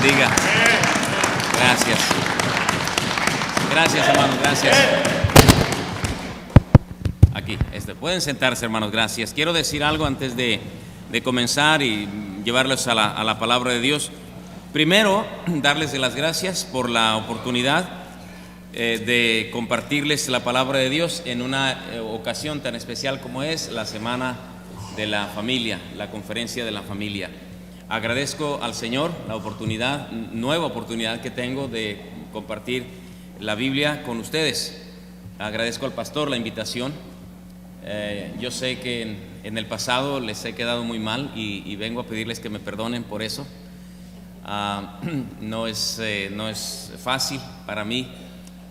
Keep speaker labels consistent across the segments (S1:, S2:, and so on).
S1: bendiga. Gracias. Gracias, hermanos, gracias. Aquí, pueden sentarse, hermanos, gracias. Quiero decir algo antes de comenzar y llevarlos a la palabra de Dios. Primero, darles las gracias por la oportunidad de compartirles la palabra de Dios en una ocasión tan especial como es la Semana de la Familia, la Conferencia de la Familia. Agradezco al Señor la oportunidad, nueva oportunidad que tengo de compartir la Biblia con ustedes. Agradezco al pastor la invitación. Yo sé que en el pasado les he quedado muy mal y vengo a pedirles que me perdonen por eso. No es fácil para mí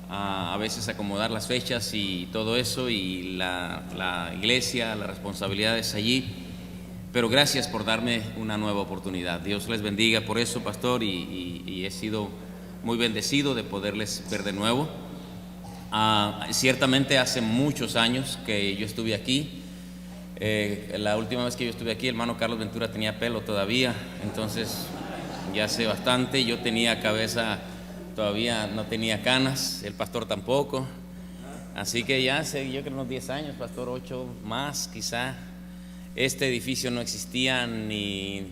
S1: a veces acomodar las fechas y todo eso, y la iglesia, las responsabilidades allí. Pero gracias por darme una nueva oportunidad. Dios les bendiga por eso, pastor, y he sido muy bendecido de poderles ver de nuevo. Ciertamente hace muchos años que yo estuve aquí. La última vez que yo estuve aquí, el hermano Carlos Ventura tenía pelo todavía, entonces ya hace bastante. Yo tenía cabeza, todavía no tenía canas, el pastor tampoco. Así que ya hace, yo creo, unos 10 años, pastor, 8 más quizá. Este edificio no existía ni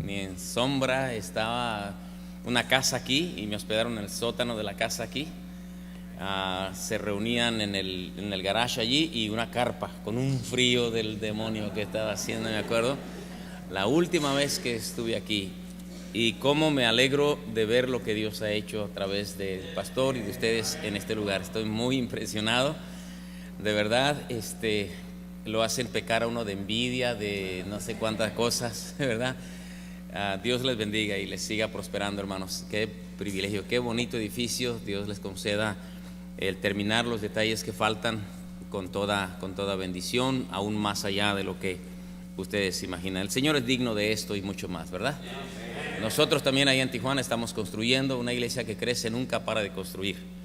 S1: en sombra. Estaba una casa aquí y me hospedaron en el sótano de la casa aquí. Se reunían en el garage allí, y una carpa con un frío del demonio que estaba haciendo, me acuerdo, la última vez que estuve aquí. Y cómo me alegro de ver lo que Dios ha hecho a través del pastor y de ustedes en este lugar. Estoy muy impresionado, de verdad. Lo hacen pecar a uno de envidia, de no sé cuántas cosas, ¿verdad? Dios les bendiga y les siga prosperando, hermanos. Qué privilegio, qué bonito edificio. Dios les conceda el terminar los detalles que faltan con toda bendición, aún más allá de lo que ustedes imaginan. El Señor es digno de esto y mucho más, ¿verdad? Nosotros también ahí en Tijuana estamos construyendo una iglesia que crece, nunca para de construir.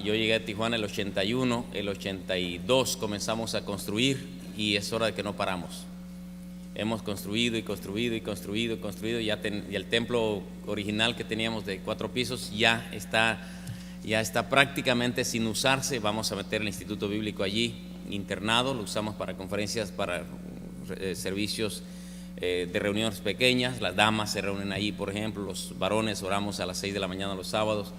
S1: Yo llegué a Tijuana el 81, el 82 comenzamos a construir, y es hora de que no paramos. Hemos construido y construido y construido y construido. Y el templo original que teníamos de 4 pisos ya está prácticamente sin usarse. Vamos a meter el Instituto Bíblico allí, internado. Lo usamos para conferencias, para servicios de reuniones pequeñas. Las damas se reúnen allí, por ejemplo. Los varones oramos a las 6 de la mañana los sábados.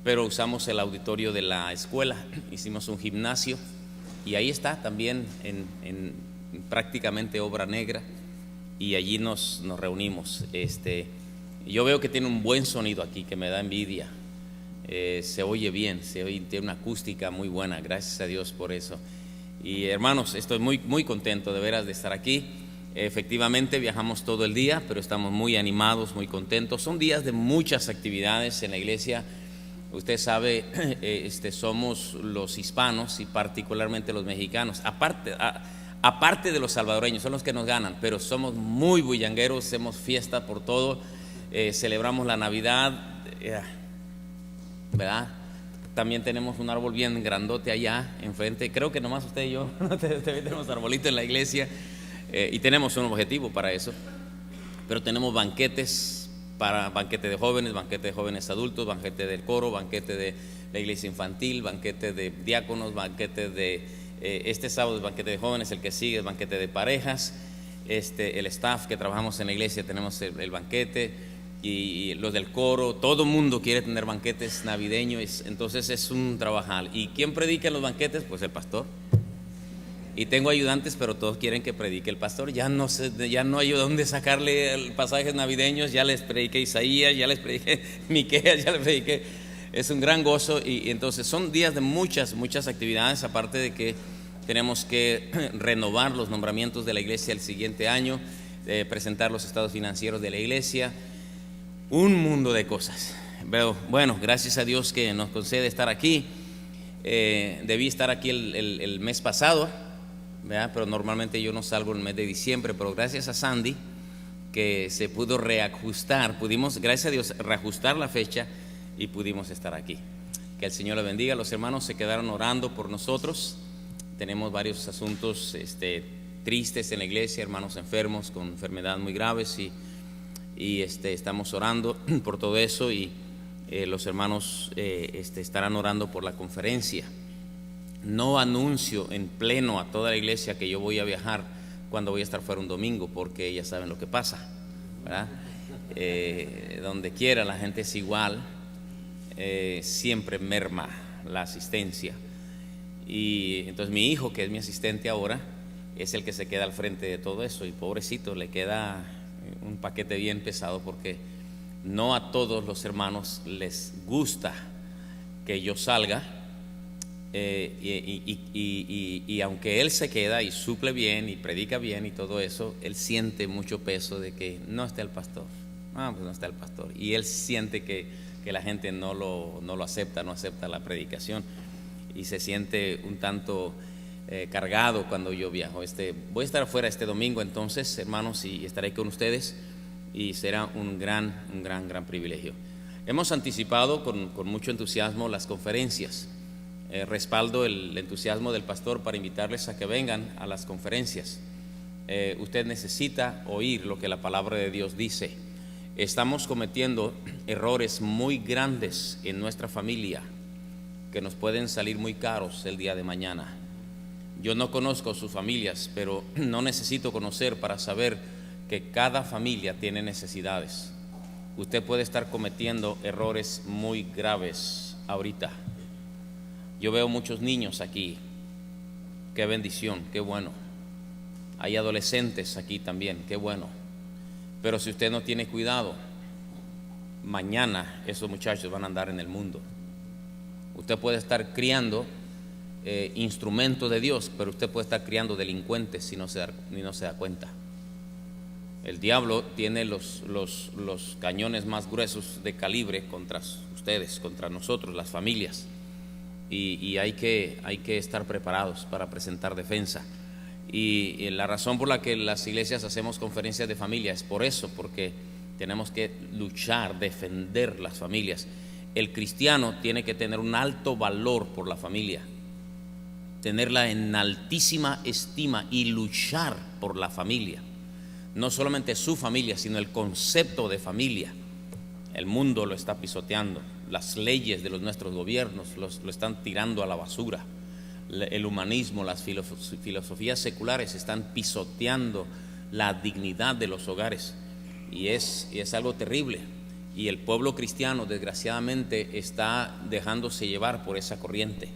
S1: Pero usamos el auditorio de la escuela. Hicimos un gimnasio, y ahí está también en prácticamente obra negra, y allí nos reunimos. Yo veo que tiene un buen sonido aquí que me da envidia. Se oye bien, tiene una acústica muy buena. Gracias a Dios por eso. Y hermanos, estoy muy, muy contento de veras de estar aquí. Efectivamente viajamos todo el día, pero estamos muy animados, muy contentos. Son días de muchas actividades en la iglesia. Usted sabe, somos los hispanos y particularmente los mexicanos, aparte de los salvadoreños, son los que nos ganan, pero somos muy bullangueros, hacemos fiesta por todo, celebramos la Navidad, ¿verdad? También tenemos un árbol bien grandote allá enfrente. Creo que nomás usted y yo tenemos arbolito en la iglesia, y tenemos un objetivo para eso. Pero tenemos banquetes, banquete de jóvenes adultos, banquete del coro, banquete de la iglesia infantil, banquete de diáconos, banquete de este sábado es banquete de jóvenes, el que sigue es banquete de parejas. El staff que trabajamos en la iglesia tenemos el banquete, y los del coro, todo el mundo quiere tener banquetes navideños. Entonces es un trabajal. ¿Y quién predica en los banquetes? Pues el pastor. Y tengo ayudantes, pero todos quieren que predique el pastor. Ya no hay dónde sacarle pasajes navideños. Ya les prediqué Isaías, ya les prediqué Miqueas, ya les prediqué. Es un gran gozo, y entonces son días de muchas actividades, aparte de que tenemos que renovar los nombramientos de la iglesia el siguiente año, presentar los estados financieros de la iglesia, un mundo de cosas. Pero bueno, gracias a Dios que nos concede estar aquí. Debí estar aquí el mes pasado, ¿verdad? Pero normalmente yo no salgo en el mes de diciembre, pero gracias a Sandy que se pudo reajustar, pudimos, gracias a Dios, reajustar la fecha y pudimos estar aquí. Que el Señor le bendiga. Los hermanos se quedaron orando por nosotros. Tenemos varios asuntos tristes en la iglesia, hermanos enfermos con enfermedades muy graves, y estamos orando por todo eso, y los hermanos estarán orando por la conferencia. No anuncio en pleno a toda la iglesia que yo voy a viajar cuando voy a estar fuera un domingo, porque ya saben lo que pasa, ¿verdad? Donde quiera la gente es igual, siempre merma la asistencia. Y entonces mi hijo, que es mi asistente ahora, es el que se queda al frente de todo eso, y pobrecito, le queda un paquete bien pesado, porque no a todos los hermanos les gusta que yo salga, y aunque él se queda y suple bien y predica bien y todo eso, él siente mucho peso de que no está el pastor. Pues no está el pastor, y él siente que la gente no lo acepta, no acepta la predicación, y se siente un tanto cargado cuando yo viajo. Voy a estar afuera este domingo, entonces, hermanos, y estaré con ustedes, y será un gran privilegio. Hemos anticipado con mucho entusiasmo las conferencias. Respaldo el entusiasmo del pastor para invitarles a que vengan a las conferencias. Usted necesita oír lo que la palabra de Dios dice. Estamos cometiendo errores muy grandes en nuestra familia que nos pueden salir muy caros el día de mañana. Yo no conozco sus familias, pero no necesito conocer para saber que cada familia tiene necesidades. Usted puede estar cometiendo errores muy graves ahorita. Yo veo muchos niños aquí. Qué bendición, qué bueno. Hay adolescentes aquí también, qué bueno. Pero si usted no tiene cuidado, mañana esos muchachos van a andar en el mundo. Usted puede estar criando instrumentos de Dios, pero usted puede estar criando delincuentes si no se da cuenta. El diablo tiene los cañones más gruesos de calibre contra ustedes, contra nosotros, las familias, y hay que estar preparados para presentar defensa. Y la razón por la que las iglesias hacemos conferencias de familia es por eso, porque tenemos que luchar, defender las familias. El cristiano tiene que tener un alto valor por la familia, tenerla en altísima estima y luchar por la familia. No solamente su familia, sino el concepto de familia. El mundo lo está pisoteando, las leyes de nuestros gobiernos lo están tirando a la basura. El humanismo, las filosofías seculares están pisoteando la dignidad de los hogares, y es algo terrible. Y el pueblo cristiano, desgraciadamente, está dejándose llevar por esa corriente.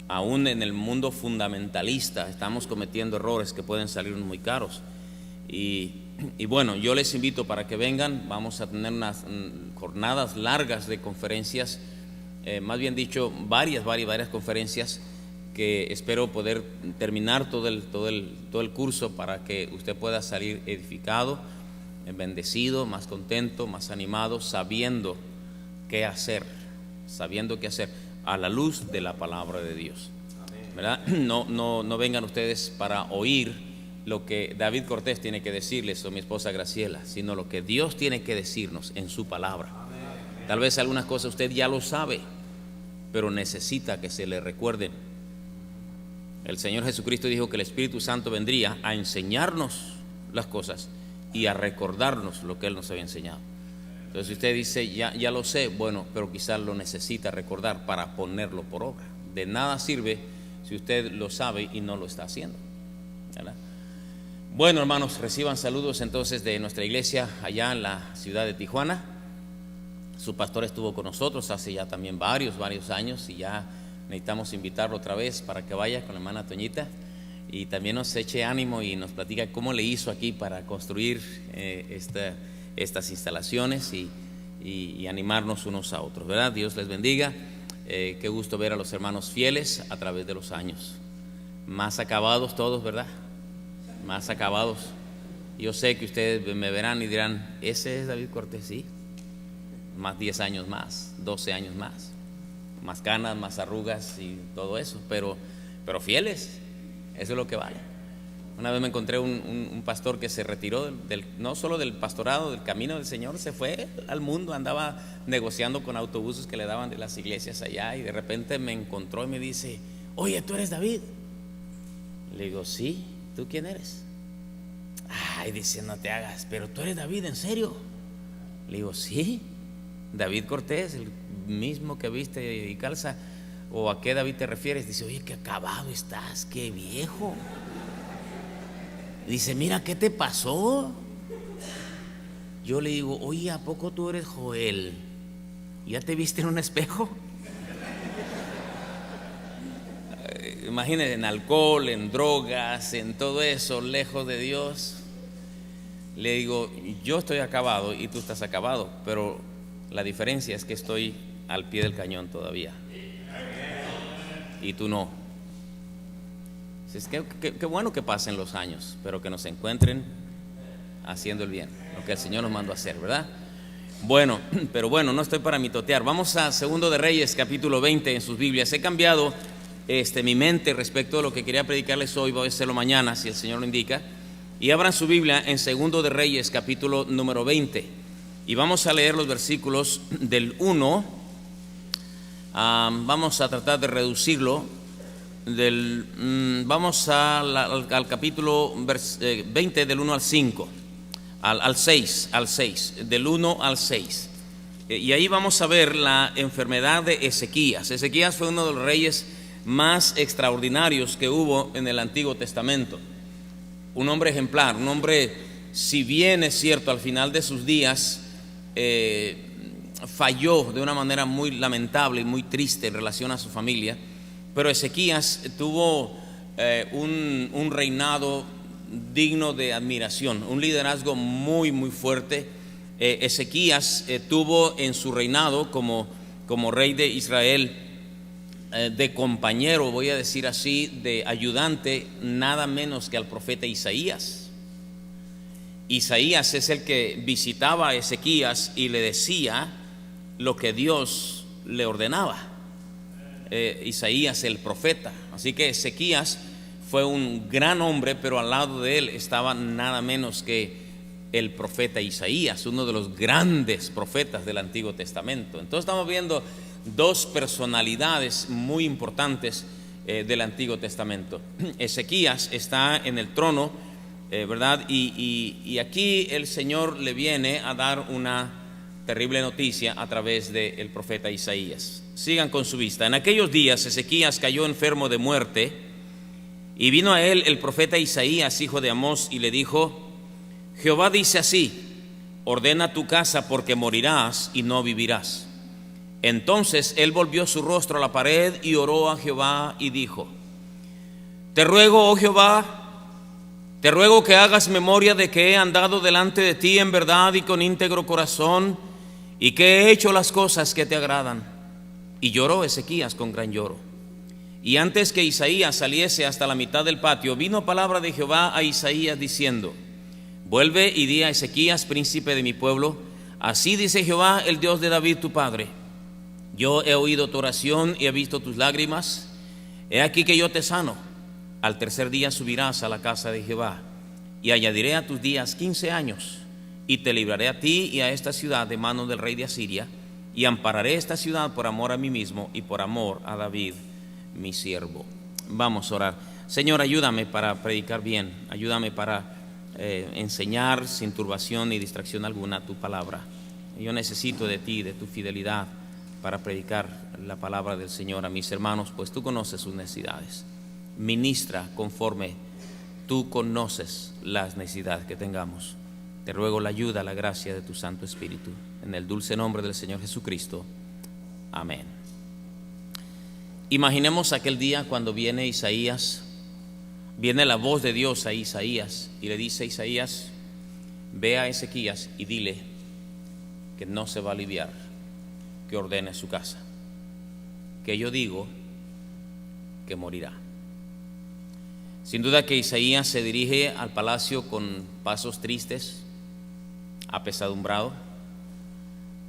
S1: Aún en el mundo fundamentalista estamos cometiendo errores que pueden salir muy caros. Y bueno, yo les invito para que vengan. Vamos a tener unas jornadas largas de conferencias, más bien dicho, varias conferencias, que espero poder terminar todo el curso para que usted pueda salir edificado, bendecido, más contento, más animado, sabiendo qué hacer a la luz de la palabra de Dios, ¿verdad? No vengan ustedes para oír lo que David Cortés tiene que decirles, o mi esposa Graciela, sino lo que Dios tiene que decirnos en su palabra. Tal vez algunas cosas usted ya lo sabe, pero necesita que se le recuerden. El Señor Jesucristo dijo que el Espíritu Santo vendría a enseñarnos las cosas y a recordarnos lo que Él nos había enseñado. Entonces, si usted dice, ya lo sé, bueno, pero quizás lo necesita recordar para ponerlo por obra. De nada sirve si usted lo sabe y no lo está haciendo, ¿verdad? Bueno, hermanos, reciban saludos entonces de nuestra iglesia allá en la ciudad de Tijuana. Su pastor estuvo con nosotros hace ya también varios años, y ya necesitamos invitarlo otra vez para que vaya con la hermana Toñita y también nos eche ánimo y nos platica cómo le hizo aquí para construir estas instalaciones y animarnos unos a otros, ¿verdad? Dios les bendiga. Qué gusto ver a los hermanos fieles a través de los años, más acabados todos, ¿verdad? Más acabados. Yo sé que ustedes me verán y dirán, ese es David Cortés, sí, más 10 años más, 12 años más canas, más arrugas y todo eso, pero fieles, eso es lo que vale. Una vez me encontré un pastor que se retiró no solo del pastorado, del camino del Señor, se fue al mundo, andaba negociando con autobuses que le daban de las iglesias allá, y de repente me encontró y me dice, oye, ¿tú eres David? Le digo, sí. ¿Tú quién eres? Ay, dice, no te hagas, pero tú eres David, ¿en serio? Le digo, sí, David Cortés, el mismo que viste y calza. ¿O a qué David te refieres? Dice, oye, qué acabado estás, qué viejo. Dice, mira, ¿qué te pasó? Yo le digo, oye, ¿a poco tú eres Joel? ¿Ya te viste en un espejo? Imagínate, en alcohol, en drogas, en todo eso, lejos de Dios. Le digo, yo estoy acabado y tú estás acabado, pero la diferencia es que estoy al pie del cañón todavía y tú no. Es que qué bueno que pasen los años, pero que nos encuentren haciendo el bien, lo que el Señor nos mandó a hacer, ¿verdad? Bueno, pero bueno, no estoy para mitotear. Vamos a Segundo de Reyes, capítulo 20 en sus Biblias. He cambiado mi mente respecto a lo que quería predicarles hoy. Voy a hacerlo mañana, si el Señor lo indica. Y abran su Biblia en Segundo de Reyes, capítulo número 20. Y vamos a leer los versículos del 1. Vamos a tratar de reducirlo. Vamos al capítulo 20, del 1 al 5. Al 6, del 1 al 6. Y ahí vamos a ver la enfermedad de Ezequías. Ezequías fue uno de los reyes más extraordinarios que hubo en el Antiguo Testamento. Un hombre ejemplar, un hombre, si bien es cierto, al final de sus días falló de una manera muy lamentable y muy triste en relación a su familia, pero Ezequías tuvo un reinado digno de admiración, un liderazgo muy muy fuerte. Ezequías tuvo en su reinado como rey de Israel, de compañero, voy a decir así, de ayudante, nada menos que al profeta Isaías. Isaías es el que visitaba a Ezequías y le decía lo que Dios le ordenaba. Isaías el profeta. Así que Ezequías fue un gran hombre, pero al lado de él estaba nada menos que el profeta Isaías, uno de los grandes profetas del Antiguo Testamento. Entonces estamos viendo dos personalidades muy importantes del Antiguo Testamento. Ezequías está en el trono, ¿verdad? Y aquí el Señor le viene a dar una terrible noticia a través del profeta Isaías. Sigan con su vista. En aquellos días Ezequías cayó enfermo de muerte, y vino a él el profeta Isaías, hijo de Amós, y le dijo: Jehová dice así: ordena tu casa, porque morirás y no vivirás. Entonces él volvió su rostro a la pared y oró a Jehová y dijo: Te ruego, oh Jehová, te ruego que hagas memoria de que he andado delante de ti en verdad y con íntegro corazón, y que he hecho las cosas que te agradan. Y lloró Ezequías con gran lloro. Y antes que Isaías saliese hasta la mitad del patio, vino palabra de Jehová a Isaías diciendo: Vuelve y di a Ezequías, príncipe de mi pueblo: así dice Jehová, el Dios de David tu padre: Yo he oído tu oración y he visto tus lágrimas. He aquí que yo te sano. Al tercer día subirás a la casa de Jehová, y añadiré a tus días 15 años, y te libraré a ti y a esta ciudad de mano del rey de Asiria, y ampararé esta ciudad por amor a mí mismo y por amor a David mi siervo. Vamos a orar. Señor, ayúdame para predicar bien, ayúdame para enseñar sin turbación ni distracción alguna tu palabra. Yo necesito de ti, de tu fidelidad, para predicar la palabra del Señor a mis hermanos, pues tú conoces sus necesidades. Ministra conforme tú conoces las necesidades que tengamos. Te ruego la ayuda, la gracia de tu Santo Espíritu, en el dulce nombre del Señor Jesucristo. Amén. Imaginemos aquel día cuando viene la voz de Dios a Isaías y le dice a Isaías: ve a Ezequías y dile que no se va a aliviar, que ordene su casa, que yo digo que morirá. Sin duda que Isaías se dirige al palacio con pasos tristes, apesadumbrado,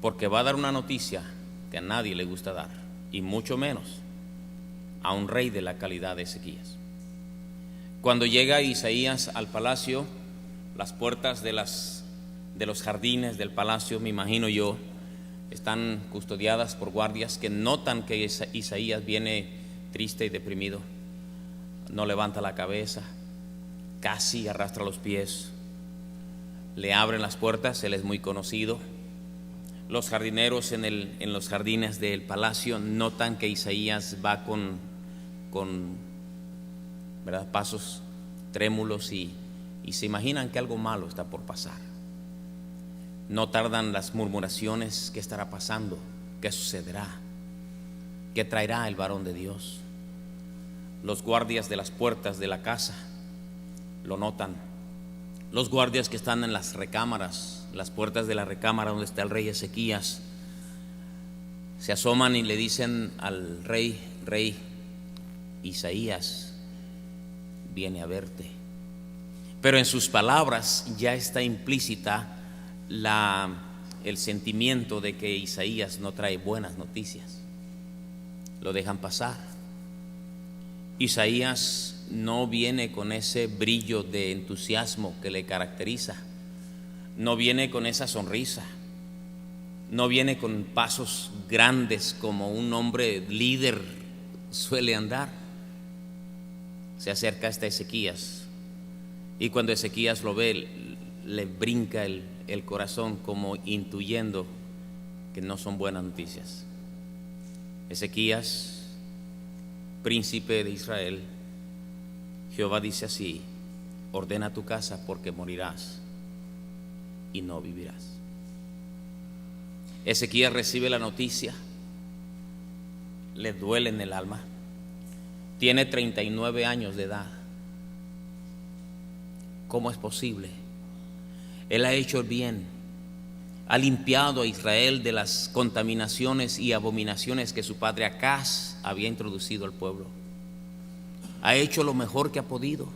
S1: porque va a dar una noticia que a nadie le gusta dar, y mucho menos a un rey de la calidad de Ezequías. Cuando llega Isaías al palacio, las puertas de los jardines del palacio, me imagino yo, están custodiadas por guardias que notan que Isaías viene triste y deprimido. No levanta la cabeza, casi arrastra los pies. Le abren las puertas, él es muy conocido, Los jardineros en los jardines del palacio notan que Isaías va con ¿verdad?, pasos trémulos y se imaginan que algo malo está por pasar. No tardan las murmuraciones: ¿qué estará pasando? ¿Qué sucederá? ¿Qué traerá el varón de Dios? Los guardias de las puertas de la casa lo notan. Los guardias que están en las recámaras, las puertas de la recámara donde está el rey Ezequías, se asoman y le dicen al rey: Rey, Isaías viene a verte. Pero en sus palabras ya está implícita el sentimiento de que Isaías no trae buenas noticias. Lo dejan pasar. Isaías no viene con ese brillo de entusiasmo que le caracteriza, no viene con esa sonrisa, no viene con pasos grandes como un hombre líder suele andar. Se acerca hasta Ezequías, y cuando Ezequías lo ve, le brinca el corazón, como intuyendo que no son buenas noticias. Ezequías, príncipe de Israel, Jehová dice así: ordena tu casa, porque morirás y no vivirás. Ezequías recibe la noticia, le duele en el alma. Tiene 39 años de edad. ¿Cómo es posible? Él ha hecho el bien, ha limpiado a Israel de las contaminaciones y abominaciones que su padre Acaz había introducido al pueblo. Ha hecho lo mejor que ha podido.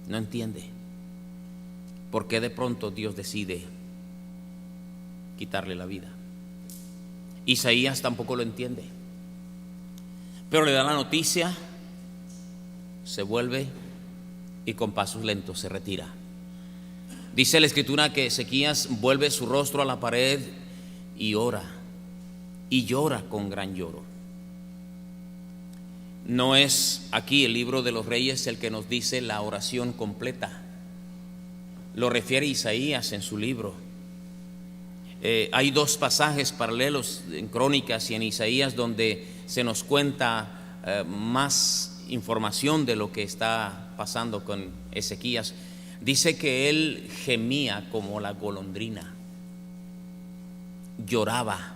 S1: No entiende por qué de pronto Dios decide quitarle la vida. Isaías tampoco lo entiende, pero le da la noticia, se vuelve y con pasos lentos se retira. Dice la Escritura que Ezequías vuelve su rostro a la pared y ora, y llora con gran lloro. No es aquí el libro de los Reyes el que nos dice la oración completa, lo refiere Isaías en su libro. Hay dos pasajes paralelos en Crónicas y en Isaías donde se nos cuenta más información de lo que está pasando con Ezequías. Dice que él gemía como la golondrina, lloraba,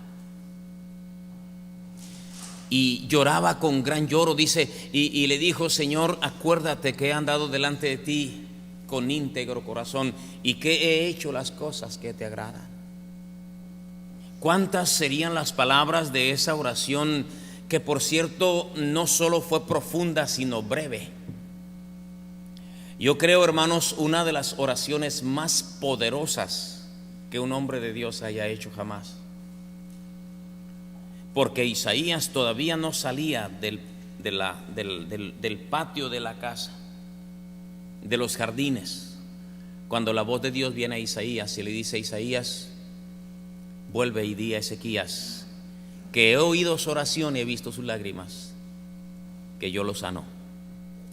S1: y lloraba con gran lloro. Dice, y le dijo: Señor, acuérdate que he andado delante de ti con íntegro corazón y que he hecho las cosas que te agradan. ¿Cuántas serían las palabras de esa oración, que por cierto no solo fue profunda sino breve? Yo creo, hermanos, una de las oraciones más poderosas que un hombre de Dios haya hecho jamás, porque Isaías todavía no salía del patio de la casa, de los jardines, cuando la voz de Dios viene a Isaías y le dice: Isaías, vuelve y di a Ezequías que he oído su oración y he visto sus lágrimas, que yo lo sano,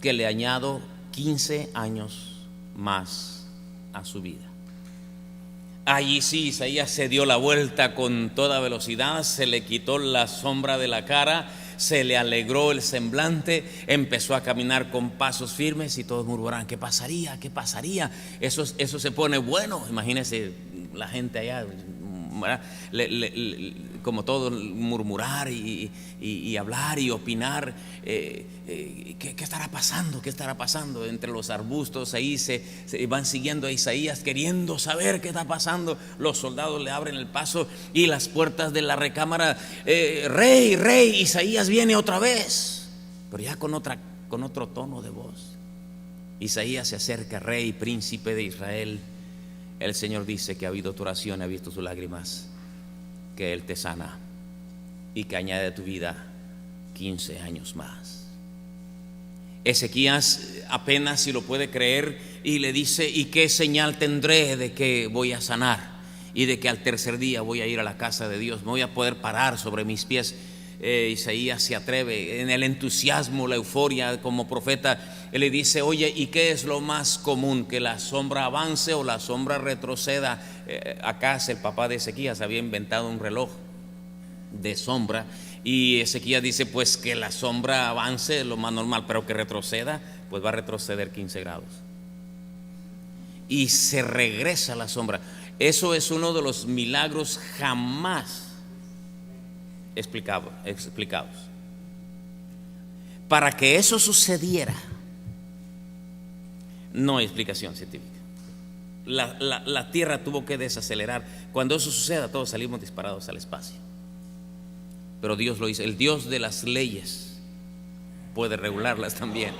S1: que le añado 15 años más a su vida. Allí sí, Isaías se dio la vuelta con toda velocidad, se le quitó la sombra de la cara, se le alegró el semblante, empezó a caminar con pasos firmes, y todos murmuraban: ¿qué pasaría? ¿Qué pasaría? Eso se pone bueno. Imagínense la gente allá, como todo, murmurar y hablar y opinar. ¿Qué estará pasando? ¿Qué estará pasando? Entre los arbustos ahí se van siguiendo a Isaías, queriendo saber qué está pasando. Los soldados le abren el paso y las puertas de la recámara: rey, Isaías viene otra vez, pero ya con otro tono de voz. Isaías se acerca: rey, príncipe de Israel, el Señor dice que ha oído tu oración, ha visto sus lágrimas, que Él te sana y que añade a tu vida 15 años más. Ezequías apenas si lo puede creer y le dice: ¿y qué señal tendré de que voy a sanar y de que al tercer día voy a ir a la casa de Dios, me voy a poder parar sobre mis pies? Isaías se atreve en el entusiasmo, la euforia como profeta. Él le dice: oye, ¿y qué es lo más común? ¿Que la sombra avance o la sombra retroceda? Acaz, el papá de Ezequías, había inventado un reloj de sombra, y Ezequías dice: pues que la sombra avance, lo más normal, pero que retroceda, pues va a retroceder 15 grados. Y se regresa la sombra. Eso es uno de los milagros jamás explicados. Para que eso sucediera, no hay explicación científica. La Tierra tuvo que desacelerar. Cuando eso suceda, todos salimos disparados al espacio. Pero Dios lo hizo. El Dios de las leyes puede regularlas también.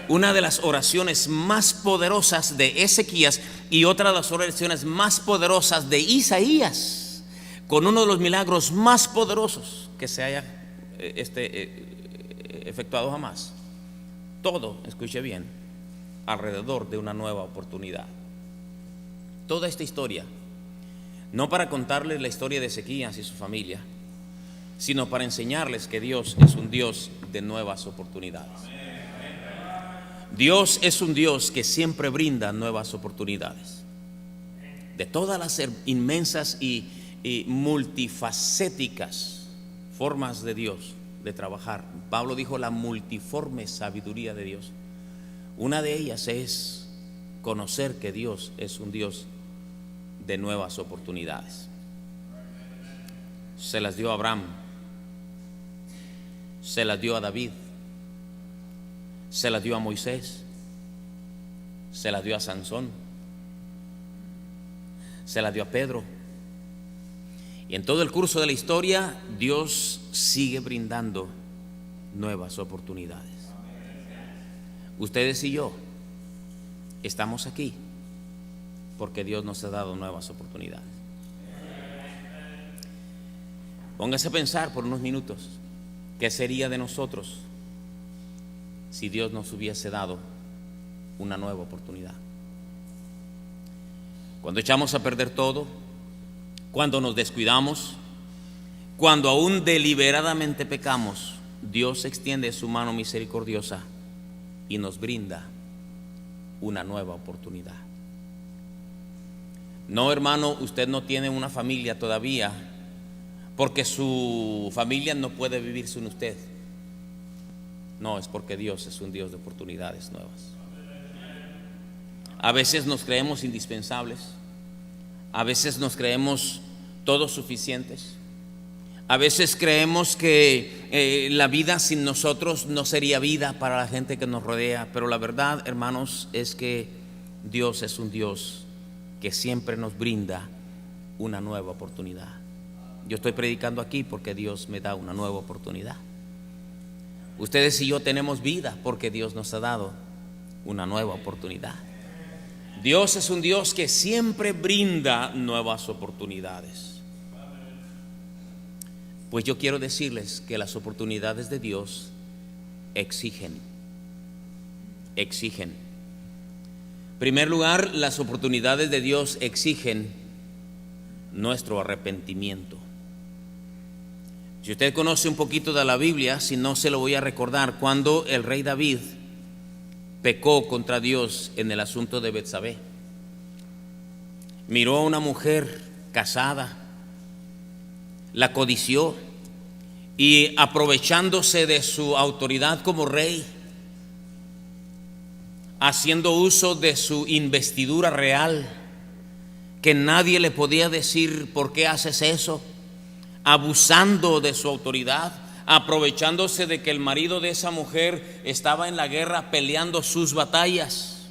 S1: Una de las oraciones más poderosas de Ezequías y otra de las oraciones más poderosas de Isaías, con uno de los milagros más poderosos que se haya efectuado jamás. Todo, escuche bien, alrededor de una nueva oportunidad. Toda esta historia, no para contarles la historia de Ezequías y su familia, sino para enseñarles que Dios es un Dios de nuevas oportunidades. Dios es un Dios que siempre brinda nuevas oportunidades. De todas las inmensas y multifacéticas formas de Dios de trabajar, Pablo dijo la multiforme sabiduría de Dios. Una de ellas es conocer que Dios es un Dios de nuevas oportunidades. Se las dio a Abraham, se las dio a David, se las dio a Moisés, se las dio a Sansón, se las dio a Pedro. Y en todo el curso de la historia, Dios sigue brindando nuevas oportunidades. Ustedes y yo estamos aquí porque Dios nos ha dado nuevas oportunidades. Póngase a pensar por unos minutos, ¿qué sería de nosotros si Dios nos hubiese dado una nueva oportunidad? Cuando echamos a perder todo, cuando nos descuidamos, cuando aún deliberadamente pecamos, Dios extiende su mano misericordiosa y nos brinda una nueva oportunidad. No, hermano, usted no tiene una familia todavía porque su familia no puede vivir sin usted. No, es porque Dios es un Dios de oportunidades nuevas. A veces nos creemos indispensables, a veces nos creemos todos suficientes, a veces creemos que la vida sin nosotros no sería vida para la gente que nos rodea. Pero la verdad, hermanos, es que Dios es un Dios que siempre nos brinda una nueva oportunidad. Yo estoy predicando aquí porque Dios me da una nueva oportunidad. Ustedes y yo tenemos vida porque Dios nos ha dado una nueva oportunidad. Dios es un Dios que siempre brinda nuevas oportunidades. Pues yo quiero decirles que las oportunidades de Dios exigen. En primer lugar, las oportunidades de Dios exigen nuestro arrepentimiento. Si usted conoce un poquito de la Biblia, si no, se lo voy a recordar, cuando el rey David pecó contra Dios en el asunto de Betsabé. Miró a una mujer casada, la codició y, aprovechándose de su autoridad como rey, haciendo uso de su investidura real, que nadie le podía decir ¿por qué haces eso?, abusando de su autoridad, aprovechándose de que el marido de esa mujer estaba en la guerra peleando sus batallas,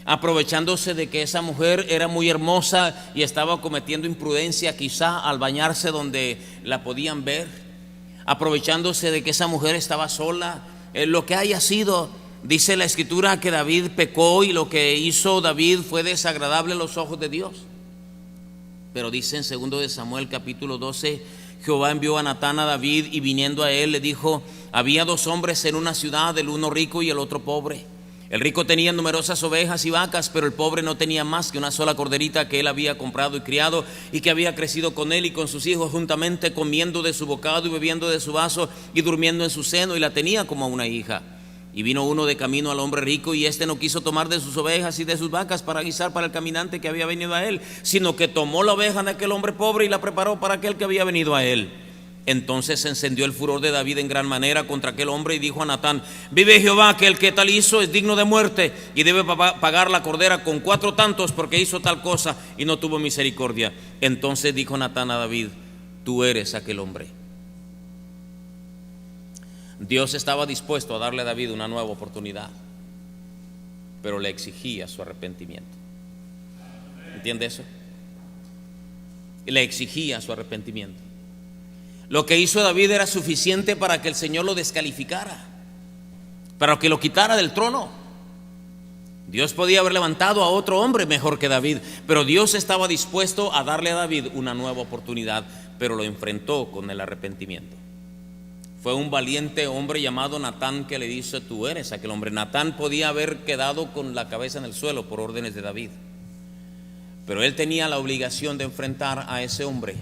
S1: aprovechándose de que esa mujer era muy hermosa y estaba cometiendo imprudencia quizá al bañarse donde la podían ver, aprovechándose de que esa mujer estaba sola. Lo que haya sido, dice la escritura que David pecó y lo que hizo David fue desagradable a los ojos de Dios. Pero dice en 2 de Samuel capítulo 12, Jehová envió a Natán a David y viniendo a él le dijo: había 2 hombres en una ciudad, el uno rico y el otro pobre. El rico tenía numerosas ovejas y vacas, pero el pobre no tenía más que una sola corderita que él había comprado y criado, y que había crecido con él y con sus hijos juntamente, comiendo de su bocado y bebiendo de su vaso y durmiendo en su seno, y la tenía como a una hija. Y vino uno de camino al hombre rico, y éste no quiso tomar de sus ovejas y de sus vacas para guisar para el caminante que había venido a él, sino que tomó la oveja de aquel hombre pobre y la preparó para aquel que había venido a él. Entonces se encendió el furor de David en gran manera contra aquel hombre, y dijo a Natán: vive Jehová, que el que tal hizo es digno de muerte, y debe pagar la cordera con 4 tantos, porque hizo tal cosa y no tuvo misericordia. Entonces dijo Natán a David: tú eres aquel hombre. Dios estaba dispuesto a darle a David una nueva oportunidad, pero le exigía su arrepentimiento. ¿Entiende eso? Le exigía su arrepentimiento. Lo que hizo David era suficiente para que el Señor lo descalificara, para que lo quitara del trono. Dios podía haber levantado a otro hombre mejor que David, pero Dios estaba dispuesto a darle a David una nueva oportunidad, pero lo enfrentó con el arrepentimiento. Fue un valiente hombre llamado Natán que le dice: tú eres aquel hombre. Natán podía haber quedado con la cabeza en el suelo por órdenes de David, pero él tenía la obligación de enfrentar a ese hombre.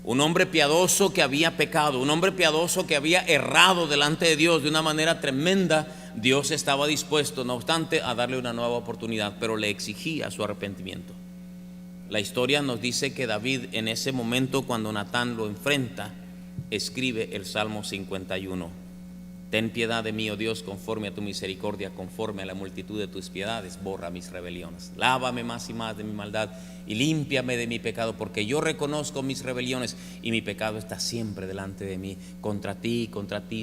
S1: Un hombre piadoso que había pecado, un hombre piadoso que había errado delante de Dios de una manera tremenda. Dios estaba dispuesto, no obstante, a darle una nueva oportunidad, pero le exigía su arrepentimiento. La historia nos dice que David, en ese momento, cuando Natán lo enfrenta, escribe el Salmo 51. Ten piedad de mí, oh Dios, conforme a tu misericordia, conforme a la multitud de tus piedades, borra mis rebeliones. Lávame más y más de mi maldad y límpiame de mi pecado, porque yo reconozco mis rebeliones y mi pecado está siempre delante de mí. Contra ti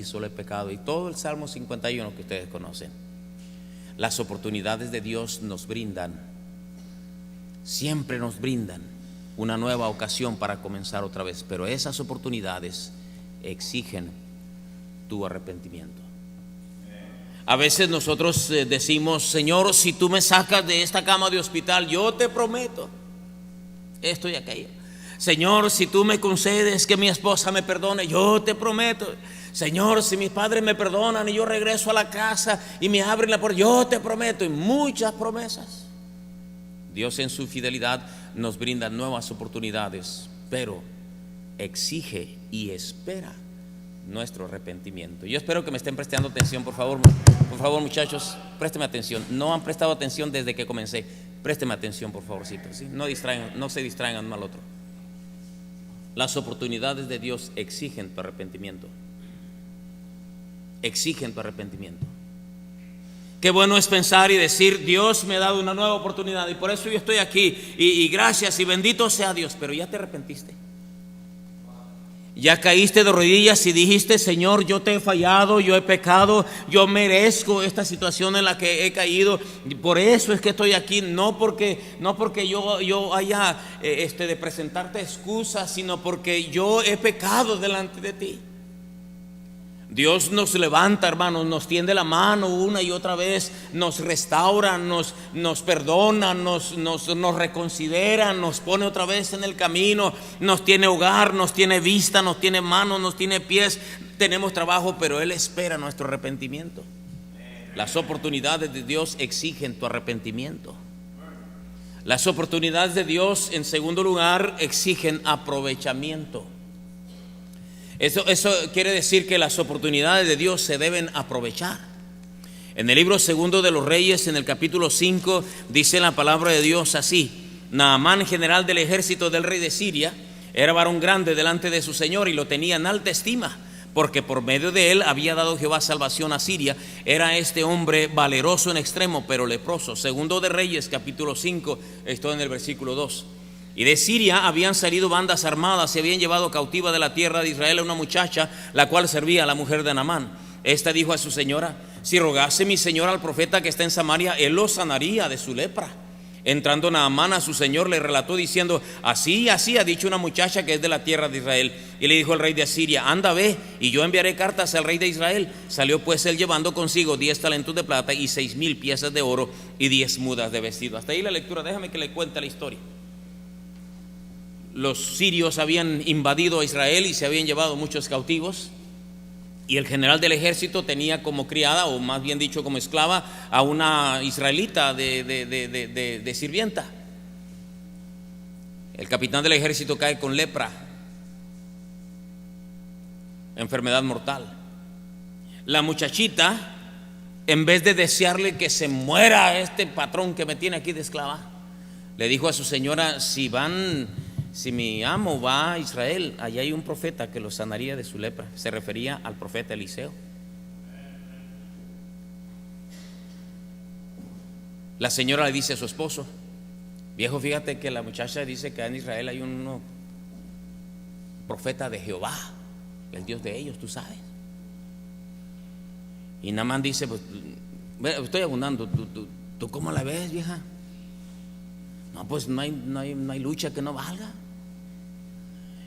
S1: solo he pecado. Y todo el Salmo 51 que ustedes conocen. Las oportunidades de Dios nos brindan, siempre nos brindan una nueva ocasión para comenzar otra vez, pero esas oportunidades exigen tu arrepentimiento. A veces nosotros decimos: Señor, si tú me sacas de esta cama de hospital, yo te prometo esto y aquello. Señor, si tú me concedes que mi esposa me perdone, yo te prometo. Señor, si mis padres me perdonan y yo regreso a la casa y me abren la puerta, yo te prometo. Y muchas promesas. Dios, en su fidelidad, nos brinda nuevas oportunidades, pero exige y espera nuestro arrepentimiento. Yo espero que me estén prestando atención, por favor, muchachos, présteme atención. No han prestado atención desde que comencé. Présteme atención, por favorcito, ¿sí? No se distraigan uno al otro. Las oportunidades de Dios exigen tu arrepentimiento. Exigen tu arrepentimiento. Qué bueno es pensar y decir: Dios me ha dado una nueva oportunidad y por eso yo estoy aquí, y gracias y bendito sea Dios. Pero ya te arrepentiste. Ya caíste de rodillas y dijiste: Señor, yo te he fallado, yo he pecado, yo merezco esta situación en la que he caído, y por eso es que estoy aquí. No porque yo haya de presentarte excusas, sino porque yo he pecado delante de ti. Dios nos levanta, hermanos, nos tiende la mano una y otra vez, nos restaura, nos perdona, nos reconsidera, nos pone otra vez en el camino, nos tiene hogar, nos tiene vista, nos tiene manos, nos tiene pies, tenemos trabajo, pero Él espera nuestro arrepentimiento. Las oportunidades de Dios exigen tu arrepentimiento. Las oportunidades de Dios, en segundo lugar, exigen aprovechamiento. Eso quiere decir que las oportunidades de Dios se deben aprovechar. En el libro segundo de los Reyes, en el capítulo 5, dice la palabra de Dios así: Naamán, general del ejército del rey de Siria, era varón grande delante de su señor y lo tenía en alta estima, porque por medio de él había dado Jehová salvación a Siria. Era este hombre valeroso en extremo, pero leproso. Segundo de Reyes, capítulo 5, estoy en el versículo 2. Y de Siria habían salido bandas armadas y habían llevado cautiva de la tierra de Israel a una muchacha, la cual servía a la mujer de Naamán. Esta dijo a su señora: si rogase mi señor al profeta que está en Samaria, él lo sanaría de su lepra. Entrando Naamán a su señor, le relató diciendo: así ha dicho una muchacha que es de la tierra de Israel. Y le dijo el rey de Asiria: anda, ve, y yo enviaré cartas al rey de Israel. Salió pues él llevando consigo 10 talentos de plata y 6,000 piezas de oro y 10 mudas de vestido. Hasta ahí la lectura. Déjame que le cuente la historia. Los sirios habían invadido a Israel y se habían llevado muchos cautivos. Y el general del ejército tenía como criada, o más bien dicho como esclava, a una israelita de sirvienta. El capitán del ejército cae con lepra, enfermedad mortal. La muchachita, en vez de desearle que se muera este patrón que me tiene aquí de esclava, le dijo a su señora: si mi amo va a Israel, allá hay un profeta que lo sanaría de su lepra. Se refería al profeta Eliseo. La señora le dice a su esposo: viejo, fíjate que la muchacha dice que en Israel hay un profeta de Jehová, el Dios de ellos, tú sabes. Y Naamán dice: pues estoy abundando, ¿tú cómo la ves, vieja? No, pues no hay lucha que no valga.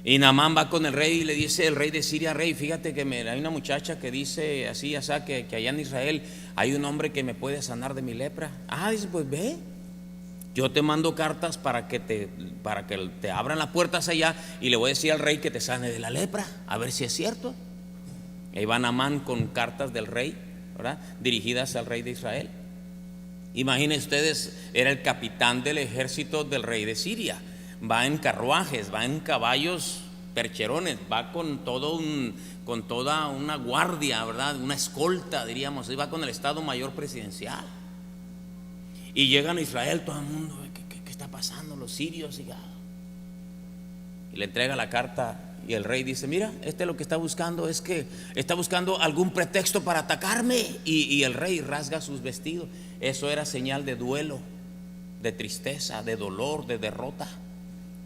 S1: Y Naamán va con el rey y le dice el rey de Siria: rey, fíjate que hay una muchacha que dice así, que allá en Israel hay un hombre que me puede sanar de mi lepra. Dice: pues ve, yo te mando cartas para que te abran las puertas allá, y le voy a decir al rey que te sane de la lepra, a ver si es cierto. Ahí va Naamán con cartas del rey, ¿verdad?, dirigidas al rey de Israel. Imaginen ustedes, era el capitán del ejército del rey de Siria. Va en carruajes, va en caballos percherones, va con toda una guardia, ¿verdad?, una escolta, diríamos. Va con el Estado Mayor Presidencial. Y llegan a Israel, todo el mundo: ¿qué está pasando? Los sirios. Y le entrega la carta. Y el rey dice: mira, lo que está buscando es que está buscando algún pretexto para atacarme. Y el rey rasga sus vestidos. Eso era señal de duelo, de tristeza, de dolor, de derrota.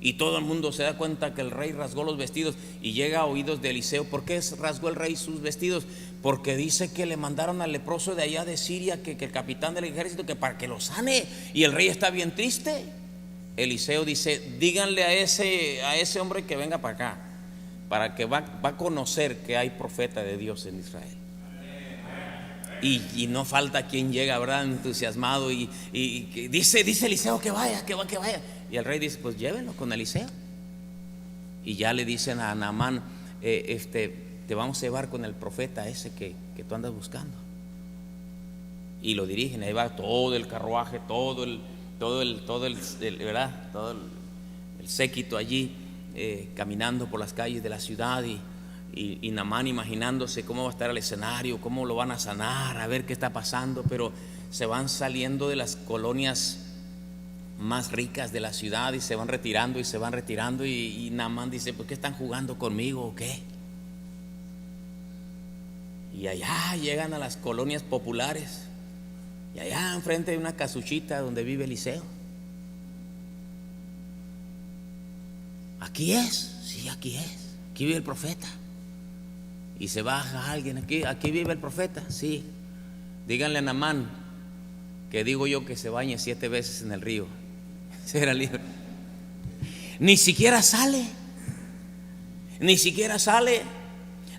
S1: Y todo el mundo se da cuenta que el rey rasgó los vestidos. Y llega a oídos de Eliseo. ¿Por qué rasgó el rey sus vestidos? Porque dice que le mandaron al leproso de allá de Siria, que el capitán del ejército, que para que lo sane. Y el rey está bien triste. Eliseo dice: díganle a ese hombre que venga para acá, para que va a conocer que hay profeta de Dios en Israel. Y no falta quien llega, ¿verdad?, entusiasmado, y dice Eliseo que vaya. Y el rey dice: pues llévenlo con Eliseo. Y ya le dicen a Naamán: te vamos a llevar con el profeta ese que tú andas buscando. Y lo dirigen. Ahí va todo el carruaje, todo el ¿verdad?, todo el séquito allí, caminando por las calles de la ciudad. Y Naamán imaginándose cómo va a estar el escenario, cómo lo van a sanar, a ver qué está pasando. Pero se van saliendo de las colonias más ricas de la ciudad y se van retirando. Y Naamán dice: pues ¿qué están jugando conmigo o qué? Y allá llegan a las colonias populares, y allá enfrente hay una casuchita donde vive Eliseo. Aquí es, sí, aquí vive el profeta. Y se baja alguien: aquí vive el profeta, sí. Díganle a Naamán que digo yo que se bañe 7 veces en el río. Será libre. Ni siquiera sale.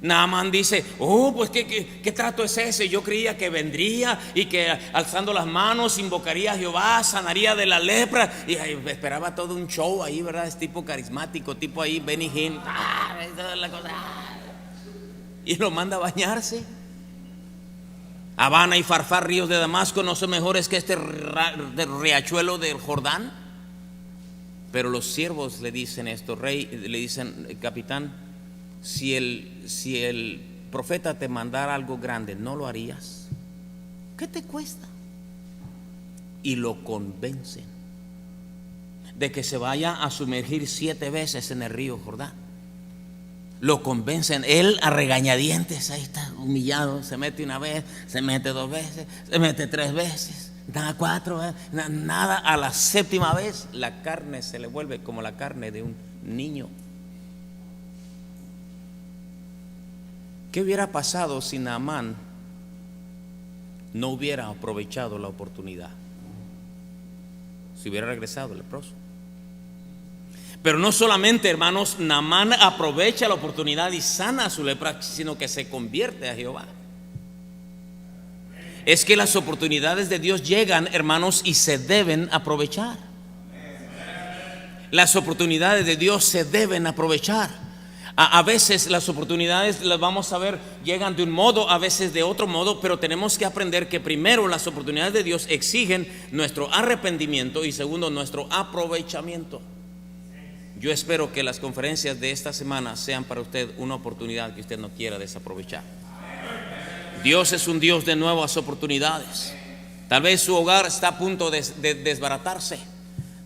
S1: Naamán dice: pues ¿qué trato es ese? Yo creía que vendría y que alzando las manos invocaría a Jehová, sanaría de la lepra. Y esperaba todo un show ahí, ¿verdad? Es tipo carismático, tipo ahí Benny Hinn. Y lo manda a bañarse. Habana y Farfar, ríos de Damasco, no son mejores que este riachuelo del Jordán. Pero los siervos le dicen esto: rey, le dicen: capitán, si el profeta te mandara algo grande, ¿no lo harías? ¿Qué te cuesta? Y lo convencen de que se vaya a sumergir 7 veces en el río Jordán. Lo convencen. Él a regañadientes, ahí está humillado. Se mete una vez, se mete 2 veces, se mete 3 veces, nada 4 veces, nada. A la 7ª vez la carne se le vuelve como la carne de un niño. ¿Qué hubiera pasado si Naamán no hubiera aprovechado la oportunidad? Si hubiera regresado el leproso. Pero no solamente, hermanos, Naamán aprovecha la oportunidad y sana su lepra, sino que se convierte a Jehová. Es que las oportunidades de Dios llegan, hermanos, y se deben aprovechar. Las oportunidades de Dios se deben aprovechar. A veces las oportunidades las vamos a ver, llegan de un modo, a veces de otro modo, pero tenemos que aprender que primero las oportunidades de Dios exigen nuestro arrepentimiento y segundo nuestro aprovechamiento. Yo espero que las conferencias de esta semana sean para usted una oportunidad que usted no quiera desaprovechar. Dios es un Dios de nuevas oportunidades. Tal vez su hogar está a punto de desbaratarse.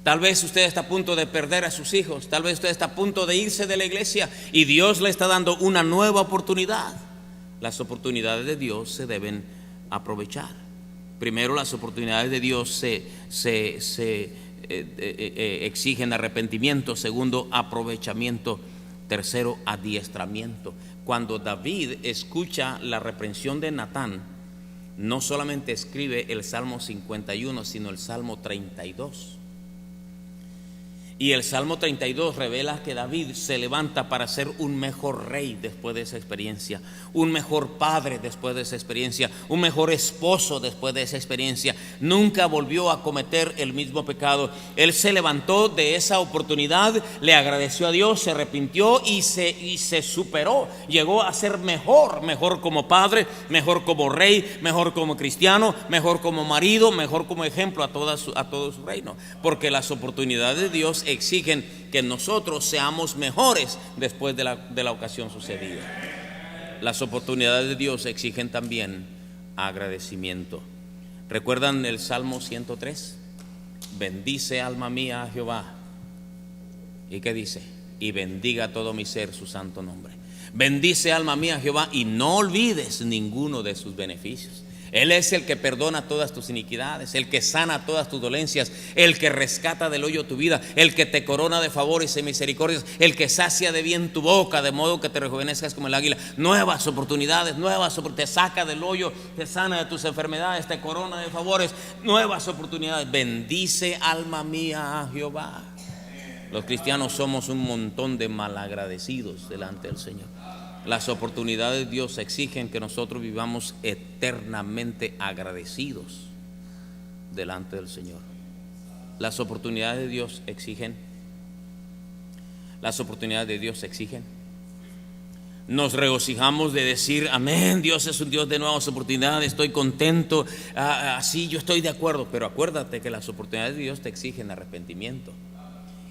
S1: Tal vez usted está a punto de perder a sus hijos. Tal vez usted está a punto de irse de la iglesia y Dios le está dando una nueva oportunidad. Las oportunidades de Dios se deben aprovechar. Primero, las oportunidades de Dios exigen arrepentimiento. Segundo, aprovechamiento. Tercero, adiestramiento. Cuando David escucha la reprensión de Natán, no solamente escribe el Salmo 51, sino el Salmo 32. Y el Salmo 32 revela que David se levanta para ser un mejor rey después de esa experiencia, un mejor padre después de esa experiencia, un mejor esposo después de esa experiencia. Nunca volvió a cometer el mismo pecado. Él se levantó de esa oportunidad, le agradeció a Dios, se arrepintió y se superó. Llegó a ser mejor como padre, mejor como rey, mejor como cristiano, mejor como marido, mejor como ejemplo a todo su reino. Porque las oportunidades de Dios exigen que nosotros seamos mejores después de la ocasión sucedida. Las oportunidades de Dios exigen también agradecimiento. ¿Recuerdan el Salmo 103? Bendice alma mía a Jehová. ¿Y qué dice? Y bendiga todo mi ser su santo nombre. Bendice alma mía a Jehová y no olvides ninguno de sus beneficios. Él es el que perdona todas tus iniquidades, el que sana todas tus dolencias, el que rescata del hoyo tu vida, el que te corona de favores y misericordias, el que sacia de bien tu boca, de modo que te rejuvenezcas como el águila. Nuevas oportunidades, te saca del hoyo, te sana de tus enfermedades, te corona de favores, nuevas oportunidades. Bendice alma mía a Jehová. Los cristianos somos un montón de malagradecidos delante del Señor. Las oportunidades de Dios exigen que nosotros vivamos eternamente agradecidos delante del Señor. Las oportunidades de Dios exigen. Nos regocijamos de decir amén, Dios es un Dios de nuevas oportunidades, estoy contento, así yo estoy de acuerdo. Pero acuérdate que las oportunidades de Dios te exigen arrepentimiento.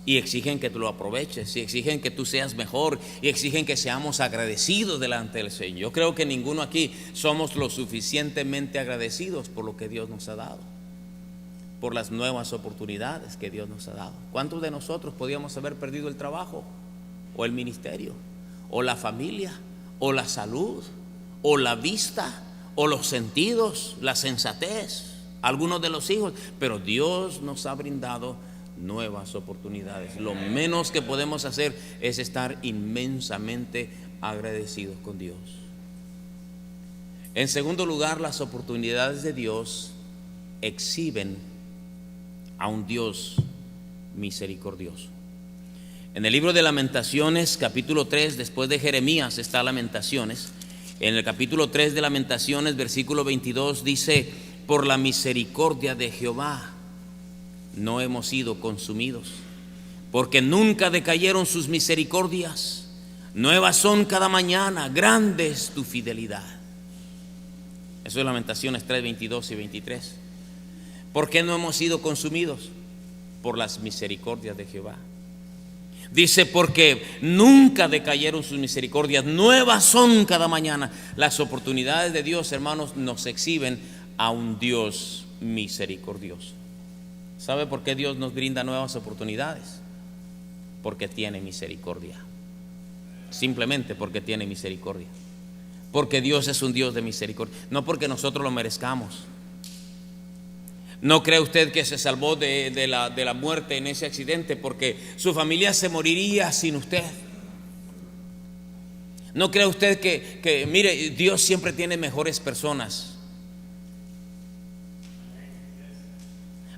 S1: Y exigen que tú lo aproveches, y exigen que tú seas mejor, y exigen que seamos agradecidos delante del Señor. Yo creo que ninguno aquí somos lo suficientemente agradecidos por lo que Dios nos ha dado, por las nuevas oportunidades que Dios nos ha dado. ¿Cuántos de nosotros podíamos haber perdido el trabajo, o el ministerio, o la familia, o la salud, o la vista, o los sentidos, la sensatez, algunos de los hijos? Pero Dios nos ha brindado nuevas oportunidades. Lo menos que podemos hacer es estar inmensamente agradecidos con Dios. En segundo lugar, las oportunidades de Dios exhiben a un Dios misericordioso. En el libro de Lamentaciones, capítulo 3, después de Jeremías está Lamentaciones. En el capítulo 3 de Lamentaciones, versículo 22 dice: por la misericordia de Jehová no hemos sido consumidos, porque nunca decayeron sus misericordias. Nuevas son cada mañana, grande es tu fidelidad. Eso es Lamentaciones 3, 22 y 23. ¿Por qué no hemos sido consumidos? Por las misericordias de Jehová. Dice: porque nunca decayeron sus misericordias, nuevas son cada mañana. Las oportunidades de Dios, hermanos, nos exhiben a un Dios misericordioso. ¿Sabe por qué Dios nos brinda nuevas oportunidades? Porque tiene misericordia. Simplemente porque tiene misericordia. Porque Dios es un Dios de misericordia, no porque nosotros lo merezcamos. No cree usted que se salvó de la muerte en ese accidente porque su familia se moriría sin usted. No cree usted que mire, Dios siempre tiene mejores personas.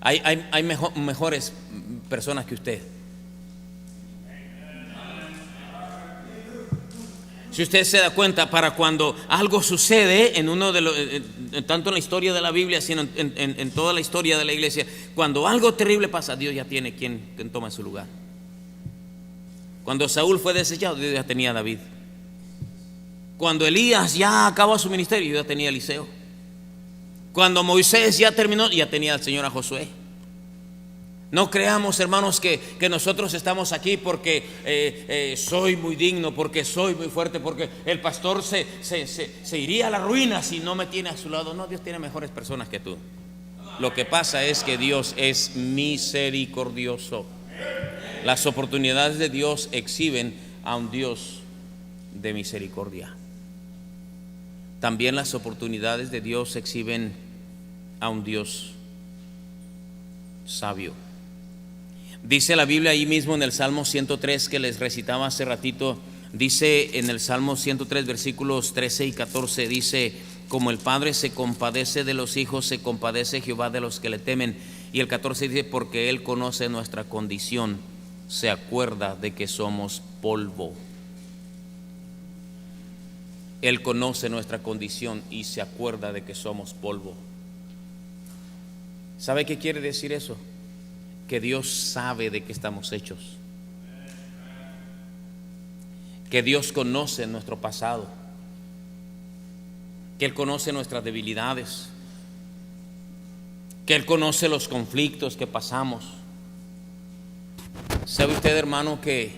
S1: Hay mejores personas que usted. Si usted se da cuenta, para cuando algo sucede en uno de los, tanto en la historia de la Biblia, sino en toda la historia de la iglesia, cuando algo terrible pasa, Dios ya tiene quien toma su lugar. Cuando Saúl fue desechado, Dios ya tenía a David. Cuando Elías ya acabó su ministerio, Dios ya tenía a Eliseo. Cuando Moisés ya terminó, ya tenía al Señor a Josué. No creamos, hermanos, que nosotros estamos aquí porque soy muy digno, porque soy muy fuerte, porque el pastor se iría a la ruina si no me tiene a su lado. No, Dios tiene mejores personas que tú. Lo que pasa es que Dios es misericordioso. Las oportunidades de Dios exhiben a un Dios de misericordia. También las oportunidades de Dios exhiben a un Dios sabio. Dice la Biblia ahí mismo en el Salmo 103 que les recitaba hace ratito. Dice en el Salmo 103 versículos 13 y 14, dice: como el Padre se compadece de los hijos, se compadece Jehová de los que le temen. Y el 14 dice: porque Él conoce nuestra condición, se acuerda de que somos polvo. Él conoce nuestra condición y se acuerda de que somos polvo. ¿Sabe qué quiere decir eso? Que Dios sabe de qué estamos hechos, que Dios conoce nuestro pasado, que Él conoce nuestras debilidades, que Él conoce los conflictos que pasamos. ¿Sabe usted, hermano, que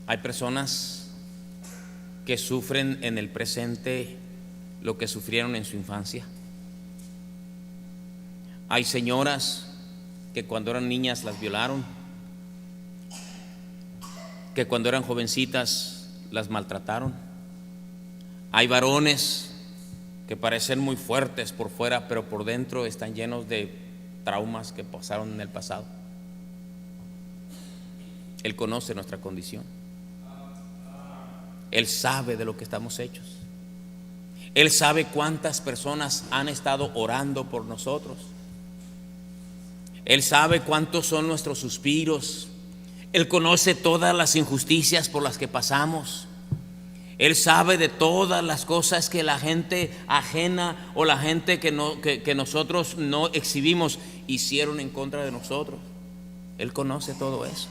S1: hay personas que sufren en el presente lo que sufrieron en su infancia? Hay señoras que cuando eran niñas las violaron, que cuando eran jovencitas las maltrataron. Hay varones que parecen muy fuertes por fuera, pero por dentro están llenos de traumas que pasaron en el pasado. Él conoce nuestra condición. Él sabe de lo que estamos hechos. Él sabe cuántas personas han estado orando por nosotros. Él sabe cuántos son nuestros suspiros. Él conoce todas las injusticias por las que pasamos. Él sabe de todas las cosas que la gente ajena o la gente que nosotros no exhibimos hicieron en contra de nosotros. Él conoce todo eso.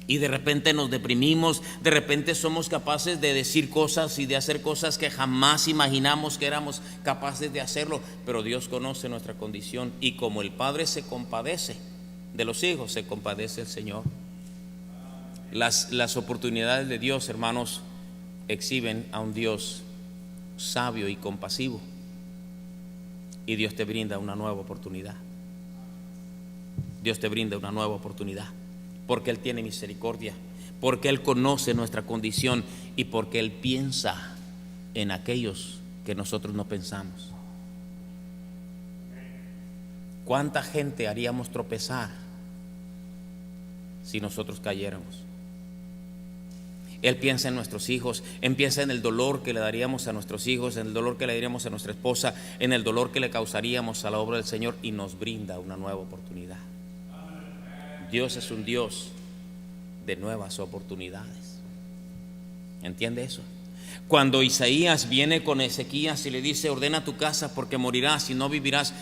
S1: Y de repente nos deprimimos, de repente somos capaces de decir cosas y de hacer cosas que jamás imaginamos que éramos capaces de hacerlo. Pero Dios conoce nuestra condición, y como el Padre se compadece de los hijos, se compadece el Señor. Las oportunidades de Dios, hermanos, exhiben a un Dios sabio y compasivo, y Dios te brinda una nueva oportunidad. Dios te brinda una nueva oportunidad, porque Él tiene misericordia, porque Él conoce nuestra condición y porque Él piensa en aquellos que nosotros no pensamos. ¿Cuánta gente haríamos tropezar si nosotros cayéramos? Él piensa en nuestros hijos, Él piensa en el dolor que le daríamos a nuestros hijos, en el dolor que le daríamos a nuestra esposa, en el dolor que le causaríamos a la obra del Señor, y nos brinda una nueva oportunidad. Dios es un Dios de nuevas oportunidades. ¿Entiende eso? Cuando Isaías viene con Ezequías y le dice: ordena tu casa porque morirás y no vivirás,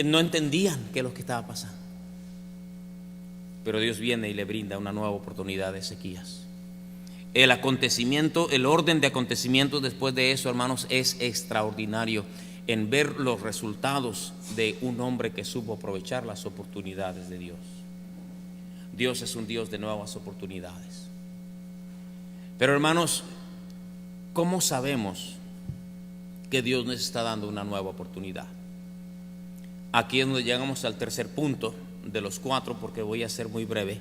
S1: no entendían qué es lo que estaba pasando. Pero Dios viene y le brinda una nueva oportunidad a Ezequías. El acontecimiento, el orden de acontecimientos después de eso, hermanos, es extraordinario en ver los resultados de un hombre que supo aprovechar las oportunidades de Dios. Dios es un Dios de nuevas oportunidades. Pero, hermanos, ¿cómo sabemos que Dios nos está dando una nueva oportunidad? Aquí es donde llegamos al tercer punto de los 4, porque voy a ser muy breve,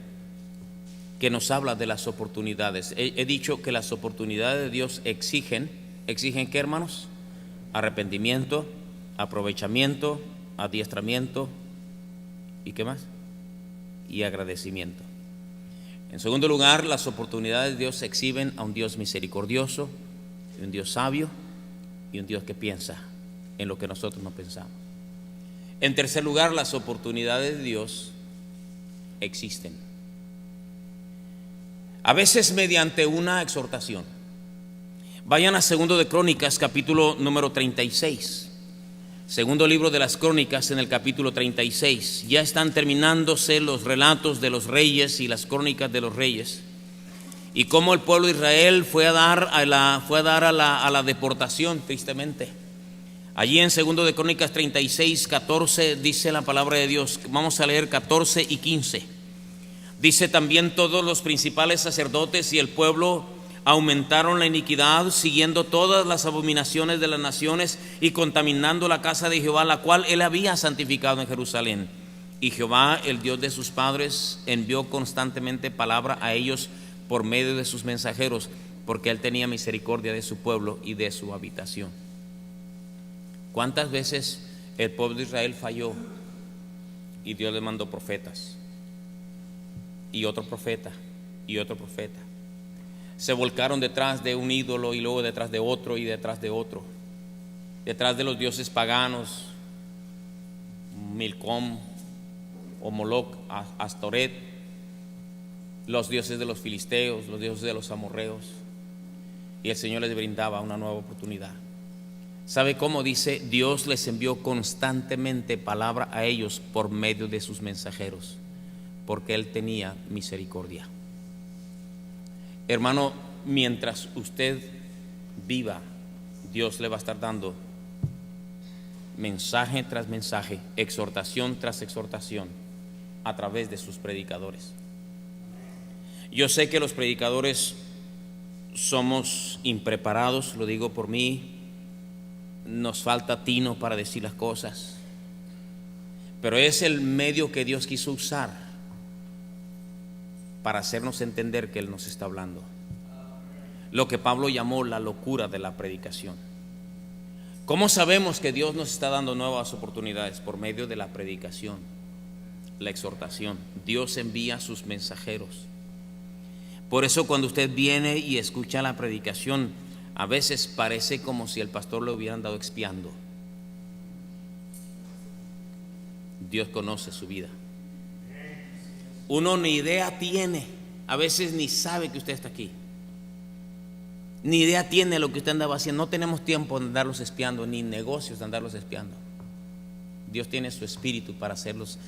S1: que nos habla de las oportunidades. He dicho que las oportunidades de Dios exigen ¿qué, hermanos? Arrepentimiento, aprovechamiento, adiestramiento y ¿qué más? Y agradecimiento. En segundo lugar, las oportunidades de Dios exhiben a un Dios misericordioso, un Dios sabio y un Dios que piensa en lo que nosotros no pensamos. En tercer lugar, las oportunidades de Dios existen, a veces mediante una exhortación. Vayan a Segundo de Crónicas, capítulo número 36. Segundo libro de las Crónicas, en el capítulo 36. Ya están terminándose los relatos de los reyes y las crónicas de los reyes, y cómo el pueblo de Israel fue a dar a la deportación, tristemente. Allí en segundo de Crónicas 36, 14 dice la palabra de Dios. Vamos a leer 14 y 15. Dice: también todos los principales sacerdotes y el pueblo aumentaron la iniquidad, siguiendo todas las abominaciones de las naciones y contaminando la casa de Jehová, la cual él había santificado en Jerusalén. Y Jehová, el Dios de sus padres, envió constantemente palabra a ellos por medio de sus mensajeros, porque él tenía misericordia de su pueblo y de su habitación. ¿Cuántas veces el pueblo de Israel falló y Dios le mandó profetas y otro profeta y otro profeta? Se volcaron detrás de un ídolo y luego detrás de otro y detrás de otro, detrás de los dioses paganos, Milcom o Moloc, Astoret, los dioses de los filisteos, los dioses de los amorreos, y el Señor les brindaba una nueva oportunidad. ¿Sabe cómo? Dice: Dios les envió constantemente palabra a ellos por medio de sus mensajeros, porque él tenía misericordia. Hermano, mientras usted viva, Dios le va a estar dando mensaje tras mensaje, exhortación tras exhortación, a través de sus predicadores. Yo sé que los predicadores somos impreparados, lo digo por mí, nos falta tino para decir las cosas, pero es el medio que Dios quiso usar para hacernos entender que Él nos está hablando. Lo que Pablo llamó la locura de la predicación. ¿Cómo sabemos que Dios nos está dando nuevas oportunidades? Por medio de la predicación, la exhortación. Dios envía sus mensajeros. Por eso cuando usted viene y escucha la predicación, a veces parece como si el pastor lo hubiera andado espiando. Dios conoce su vida. Uno ni idea tiene, a veces ni sabe que usted está aquí, ni idea tiene lo que usted andaba haciendo. No tenemos tiempo de andarlos espiando, ni negocios de andarlos espiando. Dios tiene su espíritu para hacernos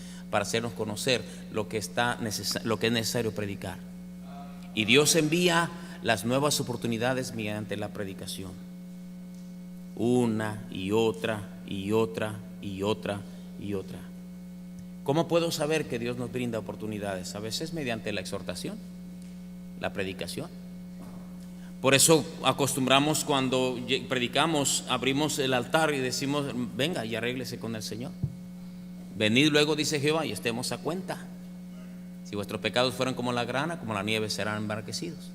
S1: conocer lo que es necesario predicar. Y Dios envía las nuevas oportunidades mediante la predicación, una y otra y otra y otra y otra. ¿Cómo puedo saber que Dios nos brinda oportunidades? A veces mediante la exhortación, la predicación. Por eso acostumbramos, cuando predicamos, abrimos el altar y decimos: venga y arréglese con el Señor. Venid luego, dice Jehová, y estemos a cuenta. Si vuestros pecados fueran como la grana, como la nieve, serán emblanquecidos.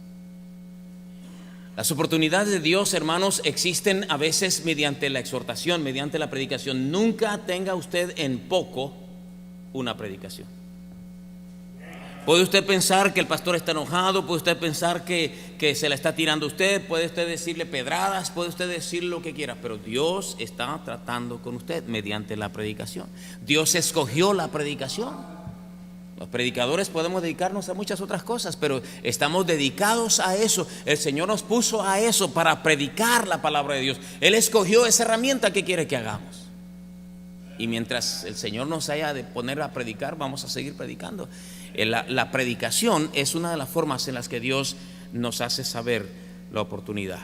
S1: Las oportunidades de Dios, hermanos, existen a veces mediante la exhortación, mediante la predicación. Nunca tenga usted en poco una predicación. Puede usted pensar que el pastor está enojado, puede usted pensar que se la está tirando a usted, puede usted decirle pedradas, puede usted decir lo que quiera, pero Dios está tratando con usted mediante la predicación. Dios escogió la predicación. Los predicadores podemos dedicarnos a muchas otras cosas, pero estamos dedicados a eso. El Señor nos puso a eso, para predicar la palabra de Dios. Él escogió esa herramienta que quiere que hagamos. Y mientras el Señor nos haya de poner a predicar, vamos a seguir predicando. La predicación es una de las formas en las que Dios nos hace saber la oportunidad.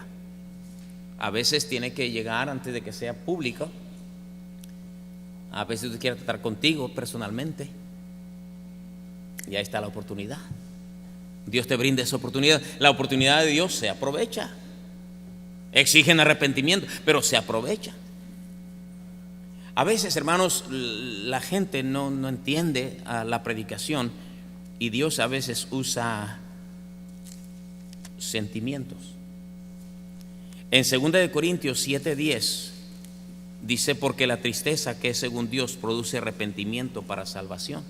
S1: A veces tiene que llegar antes de que sea público. A veces Dios quiere tratar contigo personalmente, y ahí está la oportunidad. Dios te brinda esa oportunidad. La oportunidad de Dios se aprovecha. Exigen arrepentimiento, pero se aprovecha. A veces, hermanos, la gente no entiende la predicación, y Dios a veces usa sentimientos. En 2 de Corintios 7:10 dice: porque la tristeza que es según Dios produce arrepentimiento para salvación.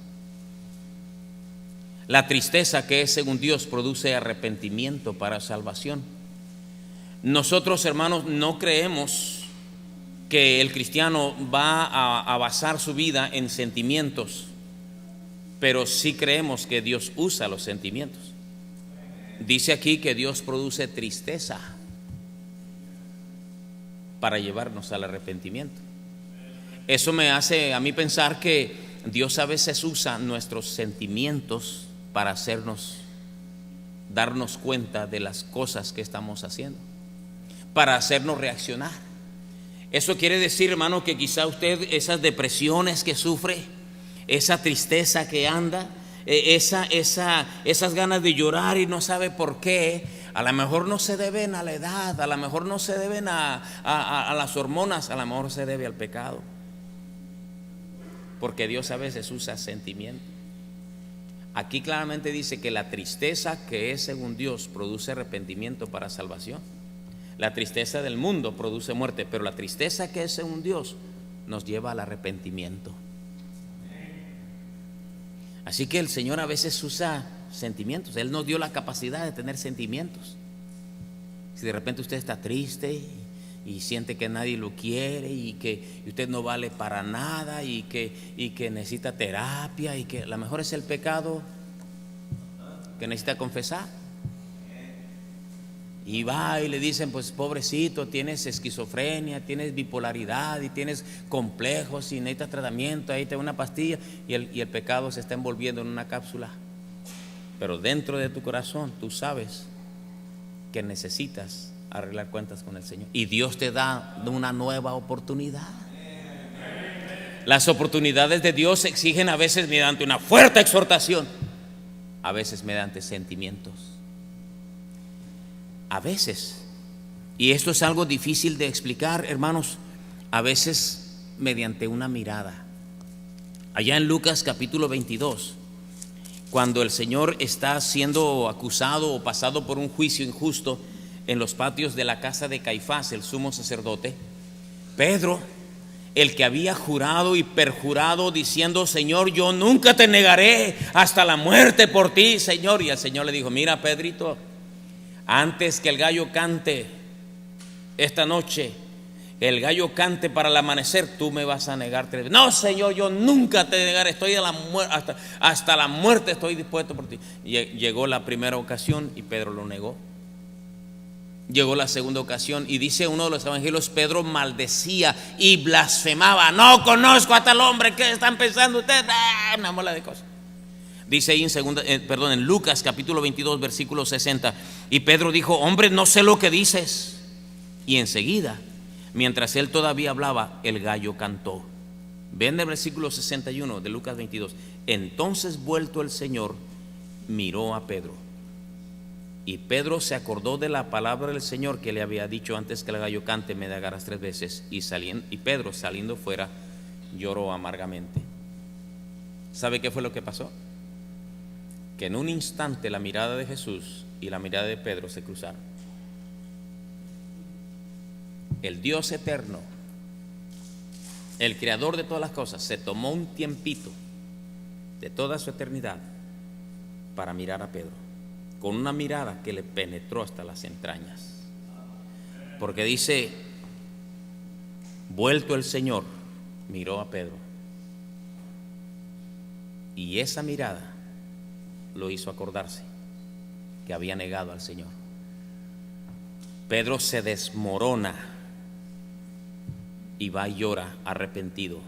S1: La tristeza que es según Dios produce arrepentimiento para salvación. Nosotros, hermanos, no creemos que el cristiano va a basar su vida en sentimientos, pero sí creemos que Dios usa los sentimientos. Dice aquí que Dios produce tristeza para llevarnos al arrepentimiento. Eso me hace a mí pensar que Dios a veces usa nuestros sentimientos para darnos cuenta de las cosas que estamos haciendo, para hacernos reaccionar. Eso quiere decir, hermano, que quizá usted, esas depresiones que sufre, esa tristeza que anda, esas ganas de llorar y no sabe por qué, a lo mejor no se deben a la edad, a lo mejor no se deben a las hormonas, a lo mejor se debe al pecado. Porque Dios a veces usa sentimientos. Aquí claramente dice que la tristeza que es según Dios produce arrepentimiento para salvación. La tristeza del mundo produce muerte, pero la tristeza que es según Dios nos lleva al arrepentimiento. Así que el Señor a veces usa sentimientos. Él nos dio la capacidad de tener sentimientos. Si de repente usted está triste y siente que nadie lo quiere y que usted no vale para nada y que necesita terapia y que a lo mejor es el pecado que necesita confesar, y va y le dicen, pues pobrecito, tienes esquizofrenia, tienes bipolaridad y tienes complejos y necesitas tratamiento, ahí te da una pastilla, y el pecado se está envolviendo en una cápsula. Pero dentro de tu corazón tú sabes que necesitas arreglar cuentas con el Señor, y Dios te da una nueva oportunidad. Las oportunidades de Dios se exigen a veces mediante una fuerte exhortación, a veces mediante sentimientos, a veces, y esto es algo difícil de explicar, hermanos, a veces mediante una mirada. Allá en Lucas capítulo 22, cuando el Señor está siendo acusado o pasado por un juicio injusto en los patios de la casa de Caifás, el sumo sacerdote, Pedro, el que había jurado y perjurado diciendo, Señor, yo nunca te negaré hasta la muerte por ti, Señor. Y el Señor le dijo, mira, Pedrito, antes que el gallo cante esta noche, el gallo cante para el amanecer, tú me vas a negar 3 veces. No, Señor, yo nunca te negaré, estoy hasta la muerte estoy dispuesto por ti. Llegó la primera ocasión y Pedro lo negó. Llegó la segunda ocasión y dice uno de los evangelios, Pedro maldecía y blasfemaba. No conozco a tal hombre, ¿qué están pensando ustedes? Una bola de cosas. Dice ahí en Lucas capítulo 22 versículo 60, y Pedro dijo, hombre, no sé lo que dices. Y enseguida, mientras él todavía hablaba, el gallo cantó. Ven el versículo 61 de Lucas 22. Entonces, vuelto el Señor, miró a Pedro, y Pedro se acordó de la palabra del Señor que le había dicho, antes que el gallo cante me negarás 3 veces. Y Pedro, saliendo fuera, lloró amargamente. ¿Sabe qué fue lo que pasó? Que en un instante la mirada de Jesús y la mirada de Pedro se cruzaron. El Dios eterno, el creador de todas las cosas, se tomó un tiempito de toda su eternidad para mirar a Pedro, con una mirada que le penetró hasta las entrañas. Porque dice, vuelto el Señor, miró a Pedro, y esa mirada lo hizo acordarse que había negado al Señor. Pedro se desmorona y va y llora arrepentido,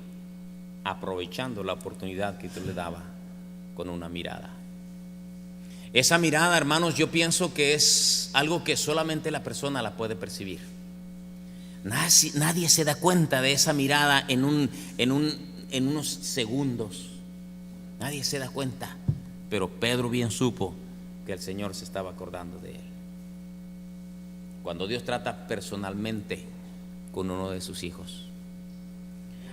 S1: aprovechando la oportunidad que Dios le daba con una mirada. Esa mirada, hermanos, yo pienso que es algo que solamente la persona la puede percibir. Nadie se da cuenta de esa mirada en unos segundos. Nadie se da cuenta. Pero Pedro bien supo que el Señor se estaba acordando de él. Cuando Dios trata personalmente con uno de sus hijos,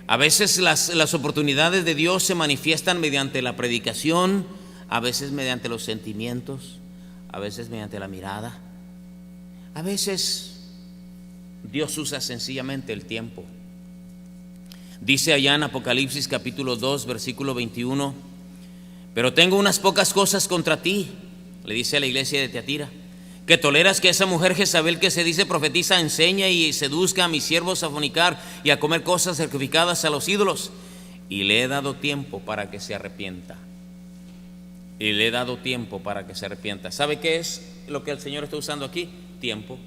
S1: a veces las oportunidades de Dios se manifiestan mediante la predicación, a veces mediante los sentimientos, a veces mediante la mirada, a veces Dios usa sencillamente el tiempo. Dice allá en Apocalipsis capítulo 2 versículo 21, pero tengo unas pocas cosas contra ti, le dice a la iglesia de Tiatira, que toleras que esa mujer Jezabel, que se dice profetiza, enseña y seduzca a mis siervos a fornicar y a comer cosas sacrificadas a los ídolos, y le he dado tiempo para que se arrepienta. Y le he dado tiempo para que se arrepienta. ¿Sabe qué es lo que el Señor está usando aquí? Tiempo.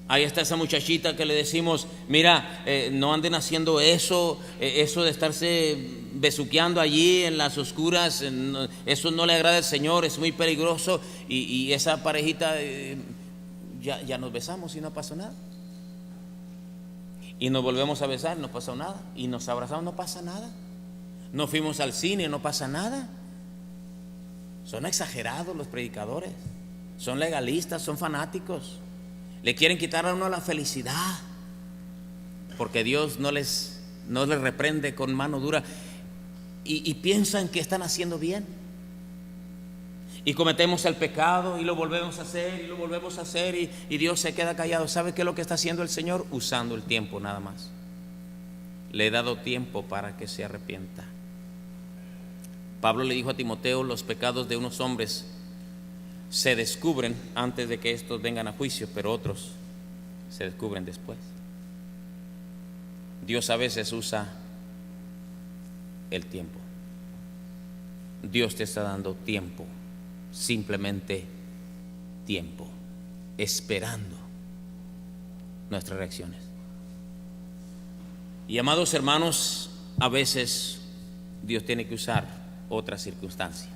S1: Ahí está esa muchachita que le decimos: mira, no anden haciendo eso, eso de estarse besuqueando allí en las oscuras, eso no le agrada al Señor, es muy peligroso. Y esa parejita, ya nos besamos y no pasó nada. Y nos volvemos a besar, no pasó nada. Y nos abrazamos, no pasa nada. No fuimos al cine, no pasa nada. Son exagerados los predicadores, son legalistas, son fanáticos. Le quieren quitar a uno la felicidad, porque Dios no les reprende con mano dura, y piensan que están haciendo bien. Y cometemos el pecado y lo volvemos a hacer y lo volvemos a hacer, y Dios se queda callado. ¿Sabe qué es lo que está haciendo el Señor? Usando el tiempo nada más. Le he dado tiempo para que se arrepienta. Pablo le dijo a Timoteo: los pecados de unos hombres se descubren antes de que estos vengan a juicio, pero otros se descubren después. Dios a veces usa el tiempo. Dios te está dando tiempo, simplemente tiempo, esperando nuestras reacciones. Y amados hermanos, a veces Dios tiene que usar otra circunstancia.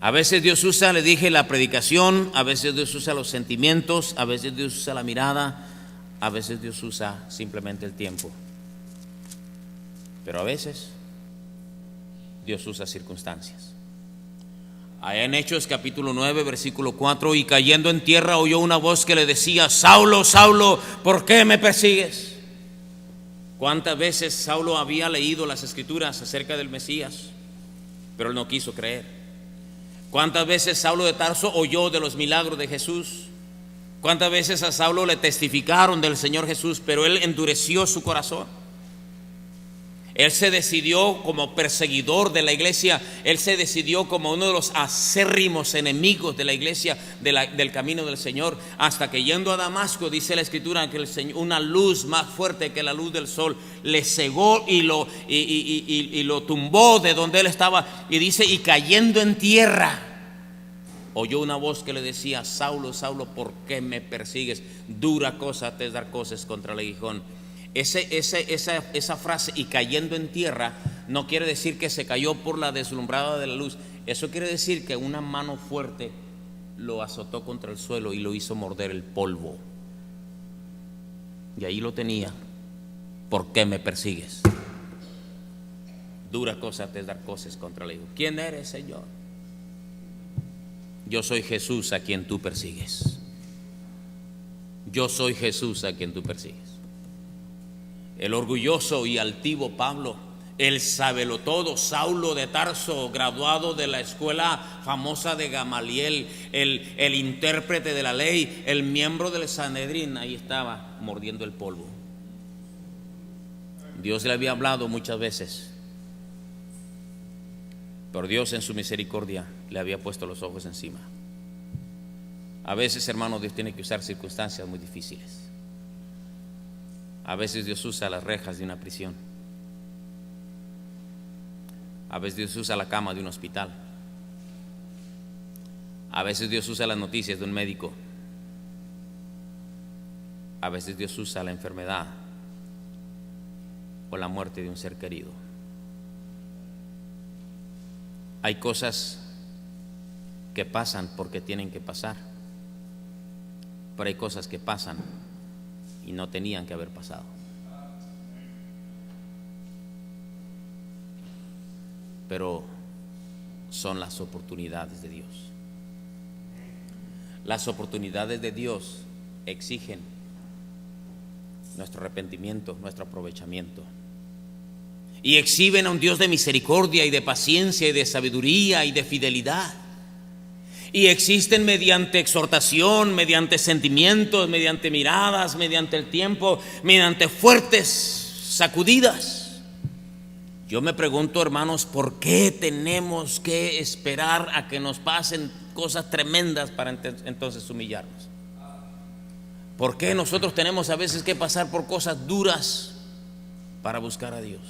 S1: A veces Dios usa, le dije, la predicación, a veces Dios usa los sentimientos, a veces Dios usa la mirada, a veces Dios usa simplemente el tiempo. Pero a veces Dios usa circunstancias. Allá en Hechos capítulo 9 versículo 4: y cayendo en tierra oyó una voz que le decía: Saulo, Saulo, ¿por qué me persigues? ¿Cuántas veces Saulo había leído las escrituras acerca del Mesías, pero él no quiso creer? ¿Cuántas veces Saulo de Tarso oyó de los milagros de Jesús? ¿Cuántas veces a Saulo le testificaron del Señor Jesús, pero él endureció su corazón? Él se decidió como perseguidor de la iglesia. Él se decidió como uno de los acérrimos enemigos de la iglesia, del camino del Señor, hasta que yendo a Damasco, dice la escritura, que una luz más fuerte que la luz del sol le cegó y lo tumbó de donde él estaba. Y dice: y cayendo en tierra oyó una voz que le decía: Saulo, Saulo, ¿por qué me persigues? Dura cosa te es dar cosas contra el aguijón. Esa frase, y cayendo en tierra, no quiere decir que se cayó por la deslumbrada de la luz. Eso quiere decir que una mano fuerte lo azotó contra el suelo y lo hizo morder el polvo. Y ahí lo tenía: ¿por qué me persigues? Dura cosa te es dar cosas contra el hijo. ¿Quién eres, Señor? Yo soy Jesús a quien tú persigues. Yo soy Jesús a quien tú persigues. El orgulloso y altivo Pablo, el sabelotodo Saulo de Tarso, graduado de la escuela famosa de Gamaliel, el intérprete de la ley, el miembro del Sanedrín, ahí estaba mordiendo el polvo. Dios le había hablado muchas veces, pero Dios en su misericordia le había puesto los ojos encima. A veces, hermanos, Dios tiene que usar circunstancias muy difíciles. A veces Dios usa las rejas de una prisión. A veces Dios usa la cama de un hospital. A veces Dios usa las noticias de un médico. A veces Dios usa la enfermedad o la muerte de un ser querido. Hay cosas que pasan porque tienen que pasar, pero hay cosas que pasan y no tenían que haber pasado. Pero son las oportunidades de Dios. Las oportunidades de Dios exigen nuestro arrepentimiento, nuestro aprovechamiento, y exhiben a un Dios de misericordia y de paciencia y de sabiduría y de fidelidad. Y existen mediante exhortación, mediante sentimientos, mediante miradas, mediante el tiempo, mediante fuertes sacudidas. Yo me pregunto, hermanos, ¿por qué tenemos que esperar a que nos pasen cosas tremendas para entonces humillarnos? ¿Por qué nosotros tenemos a veces que pasar por cosas duras para buscar a Dios?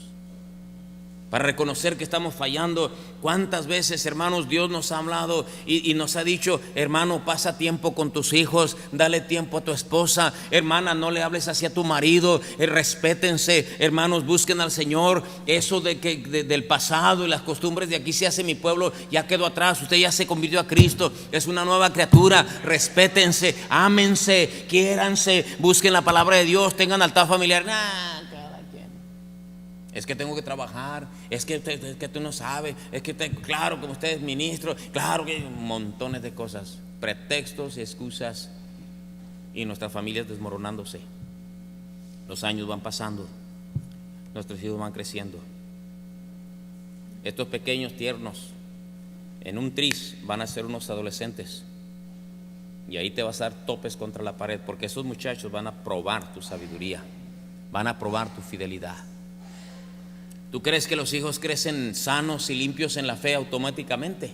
S1: para reconocer que estamos fallando. ¿Cuántas veces, hermanos, Dios nos ha hablado y nos ha dicho: hermano, pasa tiempo con tus hijos, dale tiempo a tu esposa, hermana, no le hables así a tu marido, respétense, hermanos, busquen al Señor. Eso del pasado y las costumbres de aquí se hace mi pueblo ya quedó atrás, usted ya se convirtió a Cristo, es una nueva criatura. Respétense, ámense, quiéranse, busquen la palabra de Dios, tengan altar familiar. Es que tengo que trabajar, es que tú no sabes, es que claro, como usted es ministro, claro que hay montones de cosas, pretextos y excusas, y nuestras familias desmoronándose. Los años van pasando, nuestros hijos van creciendo. Estos pequeños tiernos en un tris van a ser unos adolescentes, y ahí te vas a dar topes contra la pared, porque esos muchachos van a probar tu sabiduría, van a probar tu fidelidad. ¿Tú crees que los hijos crecen sanos y limpios en la fe automáticamente?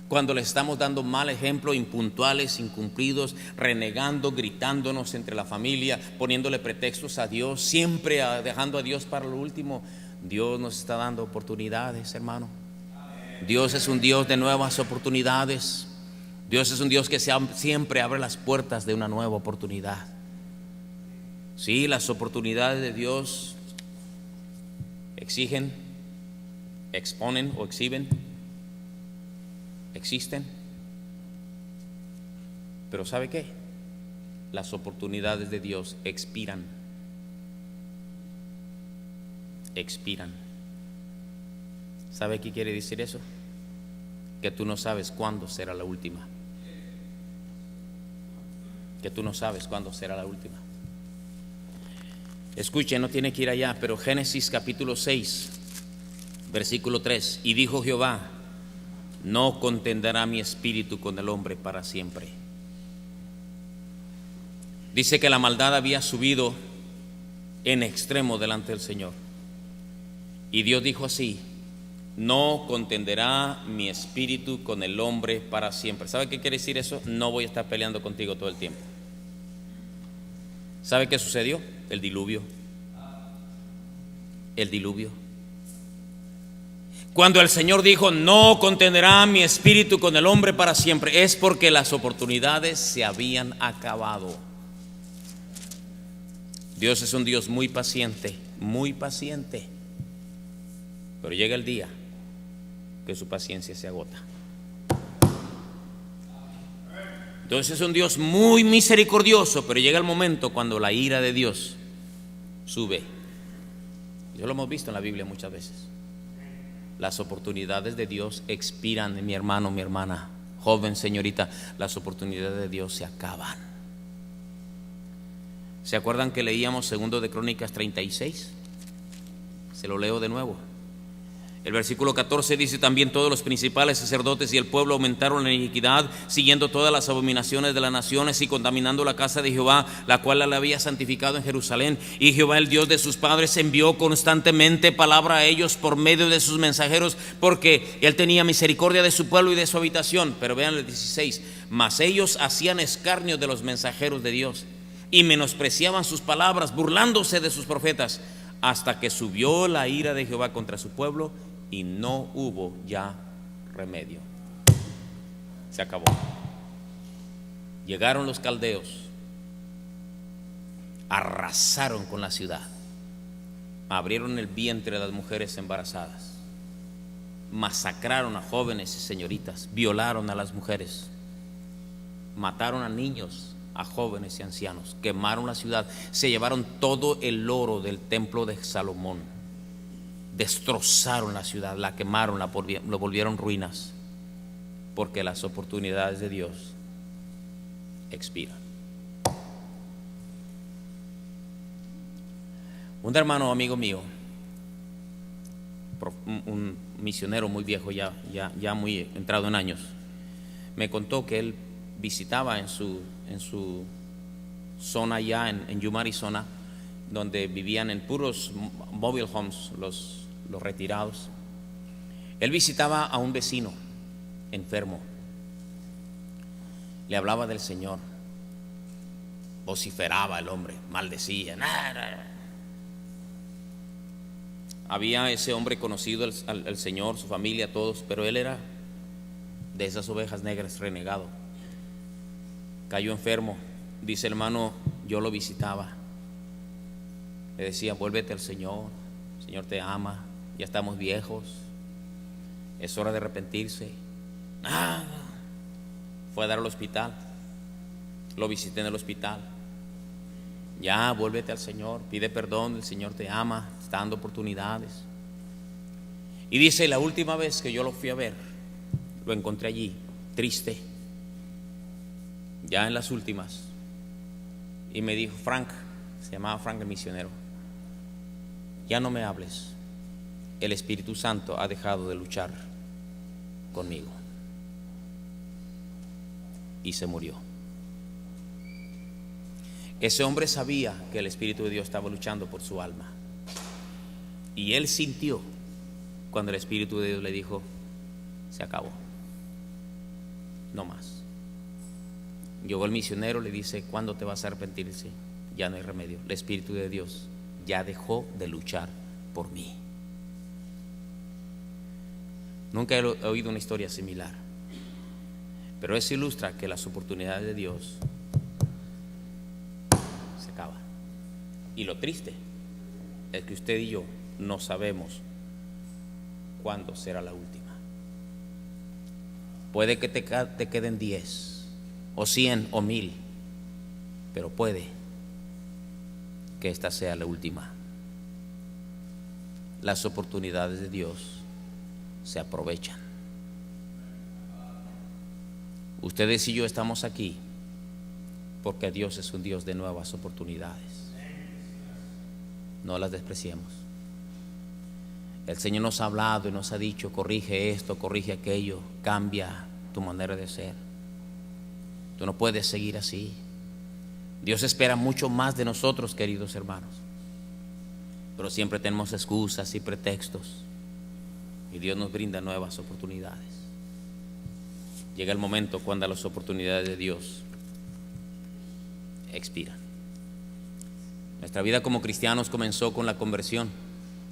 S1: Cuando les estamos dando mal ejemplo, impuntuales, incumplidos, renegando, gritándonos entre la familia, poniéndole pretextos a Dios, siempre dejando a Dios para lo último. Dios nos está dando oportunidades, hermano. Dios es un Dios de nuevas oportunidades. Dios es un Dios que siempre abre las puertas de una nueva oportunidad. Sí, las oportunidades de Dios exigen, exponen o exhiben, existen. Pero ¿sabe qué? Las oportunidades de Dios expiran. Expiran. ¿Sabe qué quiere decir eso? Que tú no sabes cuándo será la última. Que tú no sabes cuándo será la última. Escuche, no tiene que ir allá, pero Génesis capítulo 6, versículo 3. Y dijo Jehová: no contenderá mi espíritu con el hombre para siempre. Dice que la maldad había subido en extremo delante del Señor. Y Dios dijo así: no contenderá mi espíritu con el hombre para siempre. ¿Sabe qué quiere decir eso? No voy a estar peleando contigo todo el tiempo. ¿Sabe qué sucedió? El diluvio. El diluvio. Cuando el Señor dijo: no contenderá mi espíritu con el hombre para siempre, es porque las oportunidades se habían acabado. Dios es un Dios muy paciente, muy paciente. Pero llega el día que su paciencia se agota. Entonces es un Dios muy misericordioso, pero llega el momento cuando la ira de Dios sube. Eso lo hemos visto en la Biblia muchas veces. Las oportunidades de Dios expiran, mi hermano, mi hermana, joven, señorita. Las oportunidades de Dios se acaban. ¿Se acuerdan que leíamos 2 de Crónicas 36? Se lo leo de nuevo. El versículo 14 dice: también todos los principales sacerdotes y el pueblo aumentaron la iniquidad, siguiendo todas las abominaciones de las naciones y contaminando la casa de Jehová, la cual la había santificado en Jerusalén. Y Jehová, el Dios de sus padres, envió constantemente palabra a ellos por medio de sus mensajeros, porque él tenía misericordia de su pueblo y de su habitación. Pero vean el 16: mas ellos hacían escarnio de los mensajeros de Dios y menospreciaban sus palabras, burlándose de sus profetas, hasta que subió la ira de Jehová contra su pueblo y no hubo ya remedio. Se acabó. Llegaron los caldeos, arrasaron con la ciudad, abrieron el vientre de las mujeres embarazadas, masacraron a jóvenes y señoritas, violaron a las mujeres, mataron a niños, a jóvenes y ancianos, quemaron la ciudad, se llevaron todo el oro del templo de Salomón, destrozaron la ciudad, la quemaron, lo volvieron ruinas, porque las oportunidades de Dios expiran. Un hermano amigo mío, un misionero muy viejo, ya muy entrado en años, me contó que él visitaba en su zona allá en Yuma, Arizona, donde vivían en puros mobile homes los retirados. Él visitaba a un vecino enfermo, le hablaba del Señor, vociferaba el hombre, maldecía, había ese hombre conocido al Señor, su familia, todos, pero él era de esas ovejas negras, renegado. Cayó enfermo. Dice el hermano, yo lo visitaba, le decía, vuélvete al Señor, el Señor te ama, ya estamos viejos, es hora de arrepentirse. Fue a dar al hospital, lo visité en el hospital. Ya, vuélvete al Señor, pide perdón, el Señor te ama, te está dando oportunidades. Y dice, la última vez que yo lo fui a ver, lo encontré allí, triste, ya en las últimas. Y me dijo, Frank, se llamaba Frank el misionero, ya no me hables, el Espíritu Santo ha dejado de luchar conmigo. Y se murió. Ese hombre sabía que el Espíritu de Dios estaba luchando por su alma, y él sintió cuando el Espíritu de Dios le dijo, se acabó, no más. Llegó el misionero, le dice, ¿cuándo te vas a arrepentir? Dice, ya no hay remedio, el Espíritu de Dios ya dejó de luchar por mí. Nunca he oído una historia similar, pero eso ilustra que las oportunidades de Dios se acaban. Y lo triste es que usted y yo no sabemos cuándo será la última. Puede que te queden 10 o 100 o 1000, pero puede que esta sea la última. Las oportunidades de Dios se aprovechan. Ustedes y yo estamos aquí porque Dios es un Dios de nuevas oportunidades. No las despreciemos. El Señor nos ha hablado y nos ha dicho, corrige esto, corrige aquello, cambia tu manera de ser. Tú no puedes seguir así. Dios espera mucho más de nosotros, queridos hermanos, pero siempre tenemos excusas y pretextos, y Dios nos brinda nuevas oportunidades. Llega el momento cuando las oportunidades de Dios expiran. Nuestra vida como cristianos comenzó con la conversión.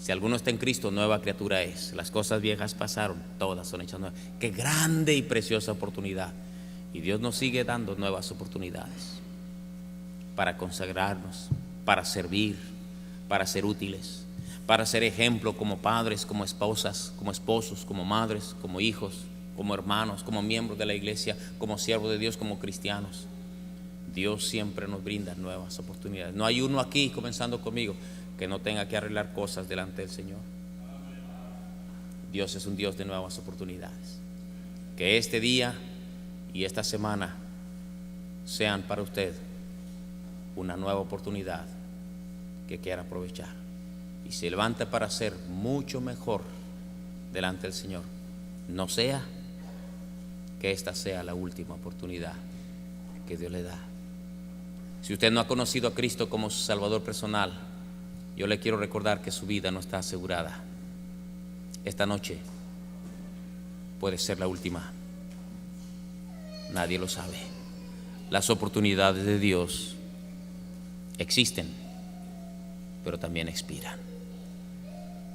S1: Si alguno está en Cristo, nueva criatura es. Las cosas viejas pasaron, todas son hechas nuevas. Qué grande y preciosa oportunidad. Y Dios nos sigue dando nuevas oportunidades para consagrarnos, para servir, para ser útiles, para ser ejemplo como padres, como esposas, como esposos, como madres, como hijos, como hermanos, como miembros de la iglesia, como siervos de Dios, como cristianos. Dios siempre nos brinda nuevas oportunidades. No hay uno aquí, comenzando conmigo, que no tenga que arreglar cosas delante del Señor. Dios es un Dios de nuevas oportunidades. Que este día y esta semana sean para usted una nueva oportunidad que quiera aprovechar y se levante para ser mucho mejor delante del Señor. No sea que esta sea la última oportunidad que Dios le da. Si usted no ha conocido a Cristo como su Salvador personal, yo le quiero recordar que su vida no está asegurada. Esta noche puede ser la última. Nadie lo sabe. Las oportunidades de Dios existen, pero también expiran.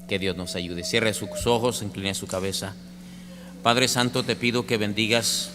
S1: Que Dios nos ayude. Cierre sus ojos, incline su cabeza. Padre Santo, te pido que bendigas